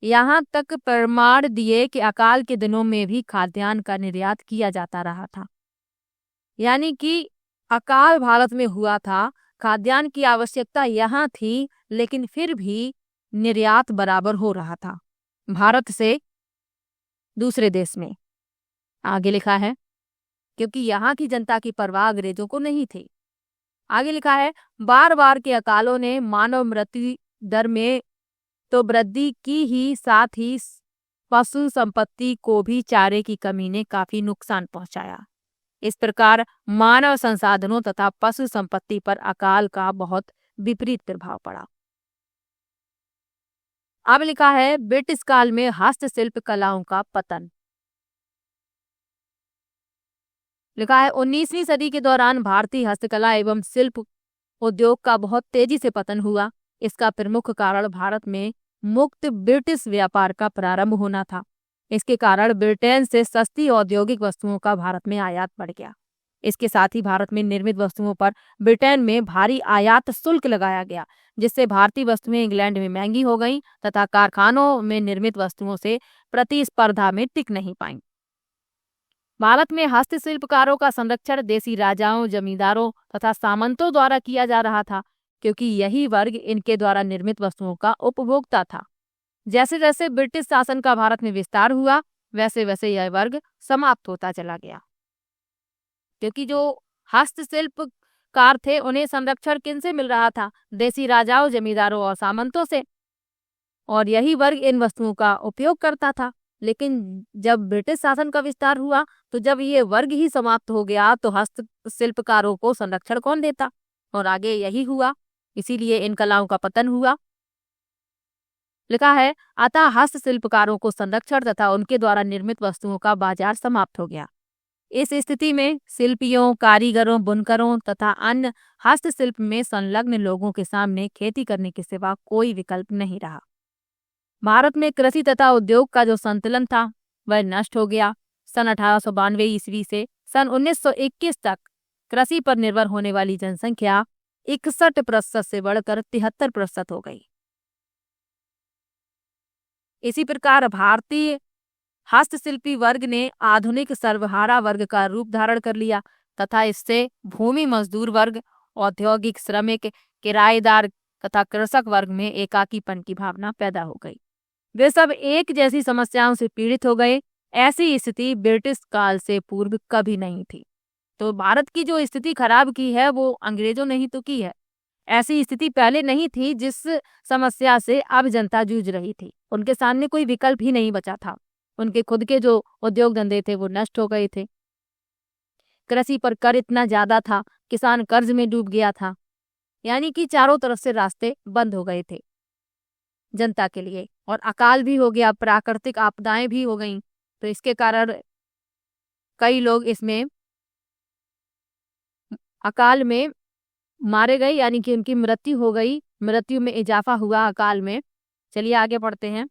यहाँ तक प्रमाण दिए कि अकाल के दिनों में भी खाद्यान्न का निर्यात किया जाता रहा था। यानी कि अकाल भारत में हुआ था, खाद्यान्न की आवश्यकता यहाँ थी, लेकिन फिर भी निर्यात बराबर हो रहा था भारत से दूसरे देश में। आगे लिखा है, क्योंकि यहाँ की जनता की परवाह अंग्रेजों को नहीं थी। आगे लिखा है, बार बार के अकालों ने मानव मृत्यु दर में तो वृद्धि की ही, साथ ही पशु संपत्ति को भी चारे की कमी ने काफी नुकसान पहुंचाया। इस प्रकार मानव संसाधनों तथा पशु संपत्ति पर अकाल का बहुत विपरीत प्रभाव पड़ा। अब लिखा है, ब्रिटिश काल में हस्तशिल्प कलाओं का पतन। लिखा है, 19वीं सदी के दौरान भारतीय हस्तकला एवं शिल्प उद्योग का बहुत तेजी से पतन हुआ। इसका प्रमुख कारण भारत में मुक्त ब्रिटिश व्यापार का प्रारंभ होना था। इसके कारण ब्रिटेन से सस्ती औद्योगिक वस्तुओं का भारत में आयात बढ़ गया। इसके साथ ही भारत में निर्मित वस्तुओं पर ब्रिटेन में भारी आयात शुल्क लगाया गया, जिससे भारतीय वस्तुएं इंग्लैंड में महंगी हो गईं तथा कारखानों में निर्मित वस्तुओं से प्रतिस्पर्धा में टिक नहीं पाईं। भारत में हस्तशिल्पकारों का संरक्षण देसी राजाओं, जमींदारों तथा सामंतों द्वारा किया जा रहा था, क्योंकि यही वर्ग इनके द्वारा निर्मित वस्तुओं का उपभोक्ता था। जैसे जैसे ब्रिटिश शासन का भारत में विस्तार हुआ, वैसे वैसे यह वर्ग समाप्त होता चला गया, क्योंकि जो हस्तशिल्पकार थे उन्हें संरक्षण किनसे मिल रहा था? देसी राजाओं, जमींदारों और सामंतों से, और यही वर्ग इन वस्तुओं का उपयोग करता था। लेकिन जब ब्रिटिश शासन का विस्तार हुआ, तो जब ये वर्ग ही समाप्त हो गया, तो हस्तशिल्पकारों को संरक्षण कौन देता? और आगे यही हुआ, इसीलिए इन कलाओं का पतन हुआ। लिखा है, अतः हस्तशिल्पकारों को संरक्षण तथा उनके द्वारा निर्मित वस्तुओं का बाजार समाप्त हो गया। इस स्थिति में शिल्पियों, कारीगरों, बुनकरों तथा अन्य हस्तशिल्प में संलग्न लोगों के सामने खेती करने के सिवा कोई विकल्प नहीं रहा। भारत में कृषि तथा उद्योग का जो संतुलन था वह नष्ट हो गया। सन 1892 ईस्वी से सन 1921 तक कृषि पर निर्भर होने वाली जनसंख्या 61% से बढ़कर 73% हो गई। इसी प्रकार भारतीय हस्तशिल्पी वर्ग ने आधुनिक सर्वहारा वर्ग का रूप धारण कर लिया तथा इससे भूमि मजदूर वर्ग, औद्योगिक श्रमिक, किराएदार तथा कृषक वर्ग में एकाकीपन की भावना पैदा हो गई। वे सब एक जैसी समस्याओं से पीड़ित हो गए। ऐसी स्थिति ब्रिटिश काल से पूर्व कभी नहीं थी। तो भारत की जो स्थिति खराब की है वो अंग्रेजों ने ही तो की है। ऐसी स्थिति पहले नहीं थी जिस समस्या से अब जनता जूझ रही थी। उनके सामने कोई विकल्प ही नहीं बचा था। उनके खुद के जो उद्योग धंधे थे वो नष्ट हो गए थे। कृषि पर कर इतना ज्यादा था, किसान कर्ज में डूब गया था। यानी कि चारों तरफ से रास्ते बंद हो गए थे जनता के लिए। और अकाल भी हो गया, प्राकृतिक आपदाएं भी हो गईं। तो इसके कारण कई लोग इसमें अकाल में मारे गए, यानी कि उनकी मृत्यु हो गई। मृत्यु में इजाफा हुआ अकाल में। चलिए आगे पढ़ते हैं।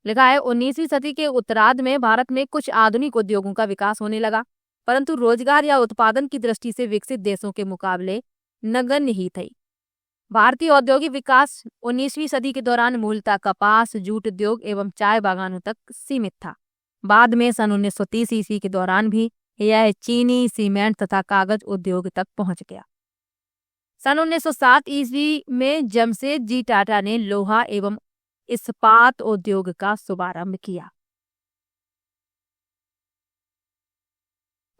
लिखा है 19वीं सदी के उत्तरार्ध में भारत में कुछ आधुनिक उद्योगों का विकास होने लगा, परंतु रोजगार या उत्पादन की दृष्टि से विकसित देशों के मुकाबले नगण्य ही थी। भारतीय औद्योगिक विकास 19वीं सदी के दौरान मूलतः कपास, जूट उद्योग एवं चाय बागानों तक सीमित था। बाद में सन 1930 ईस्वी के दौरान भी यह चीनी, सीमेंट तथा कागज उद्योग तक पहुंच गया। सन 1907 ईस्वी में जमशेदजी टाटा ने लोहा एवं इस्पात उद्योग का शुभारंभ किया।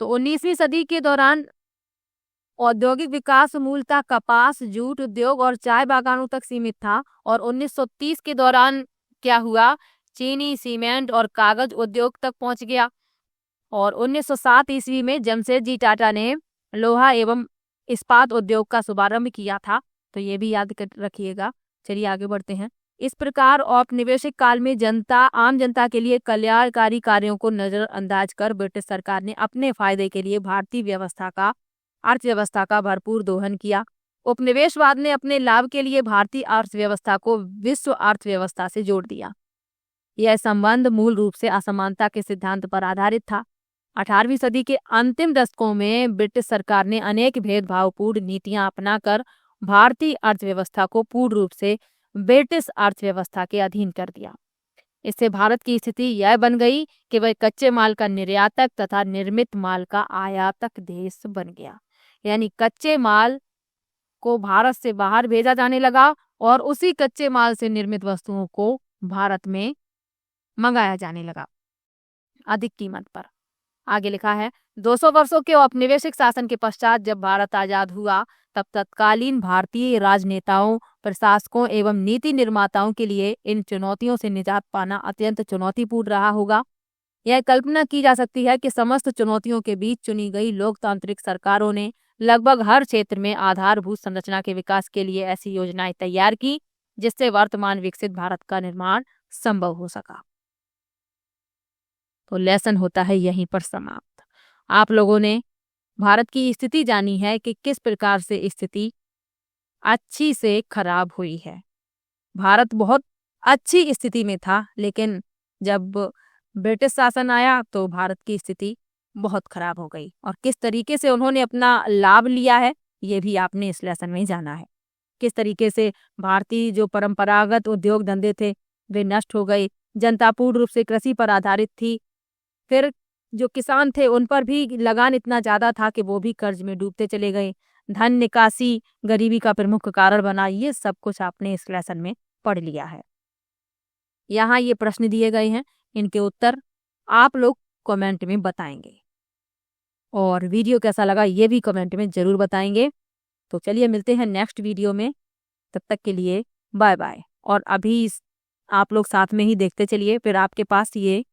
तो 19वीं सदी के दौरान औद्योगिक विकास मूलतः कपास, जूट उद्योग और चाय बागानों तक सीमित था। और 1930 के दौरान क्या हुआ, चीनी, सीमेंट और कागज उद्योग तक पहुंच गया। और 1907 ईस्वी में जमशेदजी टाटा ने लोहा एवं इस्पात उद्योग का शुभारंभ किया था। तो ये भी याद रखिएगा। चलिए आगे बढ़ते हैं। इस प्रकार औपनिवेशिक काल में आम जनता के लिए कल्याणकारी कार्यों को नजरअंदाज कर ब्रिटिश सरकार ने अपने फायदे के लिए भारतीय अर्थव्यवस्था का भरपूर दोहन किया। उपनिवेशवाद ने अपने लाभ के लिए भारतीय अर्थव्यवस्था को विश्व अर्थव्यवस्था से जोड़ दिया। यह संबंध मूल रूप से असमानता के सिद्धांत पर आधारित था। 18वीं सदी के अंतिम दशकों में ब्रिटिश सरकार ने अनेक भेदभावपूर्ण नीतियां अपनाकर भारतीय अर्थव्यवस्था को पूर्ण रूप से ब्रिटिश अर्थव्यवस्था के अधीन कर दिया। इससे भारत की स्थिति यह बन गई कि वह कच्चे माल का निर्यातक तथा निर्मित माल का आयातक देश बन गया। यानी कच्चे माल को भारत से बाहर भेजा जाने लगा और उसी कच्चे माल से निर्मित वस्तुओं को भारत में मंगाया जाने लगा अधिक कीमत पर। आगे लिखा है 200 वर्षों के औपनिवेशिक शासन के पश्चात जब भारत आजाद हुआ तब तत्कालीन भारतीय राजनेताओं, प्रशासकों एवं नीति निर्माताओं के लिए इन चुनौतियों से निजात पाना अत्यंत चुनौतीपूर्ण रहा होगा। यह कल्पना की जा सकती है कि समस्त चुनौतियों के बीच चुनी गई लोकतांत्रिक सरकारों ने लगभग हर क्षेत्र में आधारभूत संरचना के विकास के लिए ऐसी योजनाएं तैयार की जिससे वर्तमान विकसित भारत का निर्माण संभव हो सका। तो लेसन होता है यहीं पर समाप्त। आप लोगों ने भारत की स्थिति जानी है कि किस प्रकार से स्थिति अच्छी से खराब हुई है। भारत बहुत अच्छी स्थिति में था, लेकिन जब ब्रिटिश शासन आया तो भारत की स्थिति बहुत खराब हो गई। और किस तरीके से उन्होंने अपना लाभ लिया है ये भी आपने इस लेसन में जाना है। किस तरीके से भारतीय जो परंपरागत उद्योग धंधे थे वे नष्ट हो गए। जनता पूर्ण रूप से कृषि पर आधारित थी। फिर जो किसान थे उन पर भी लगान इतना ज्यादा था कि वो भी कर्ज में डूबते चले गए। धन निकासी गरीबी का प्रमुख कारण बना। ये सब कुछ आपने इस लेसन में पढ़ लिया है। यहाँ ये प्रश्न दिए गए हैं, इनके उत्तर आप लोग कमेंट में बताएंगे और वीडियो कैसा लगा ये भी कमेंट में जरूर बताएंगे। तो चलिए मिलते हैं नेक्स्ट वीडियो में, तब तक के लिए बाय बाय। और अभी आप लोग साथ में ही देखते चलिए, फिर आपके पास ये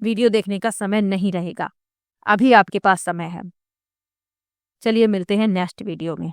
वीडियो देखने का समय नहीं रहेगा। अभी आपके पास समय है। चलिए मिलते हैं नेक्स्ट वीडियो में।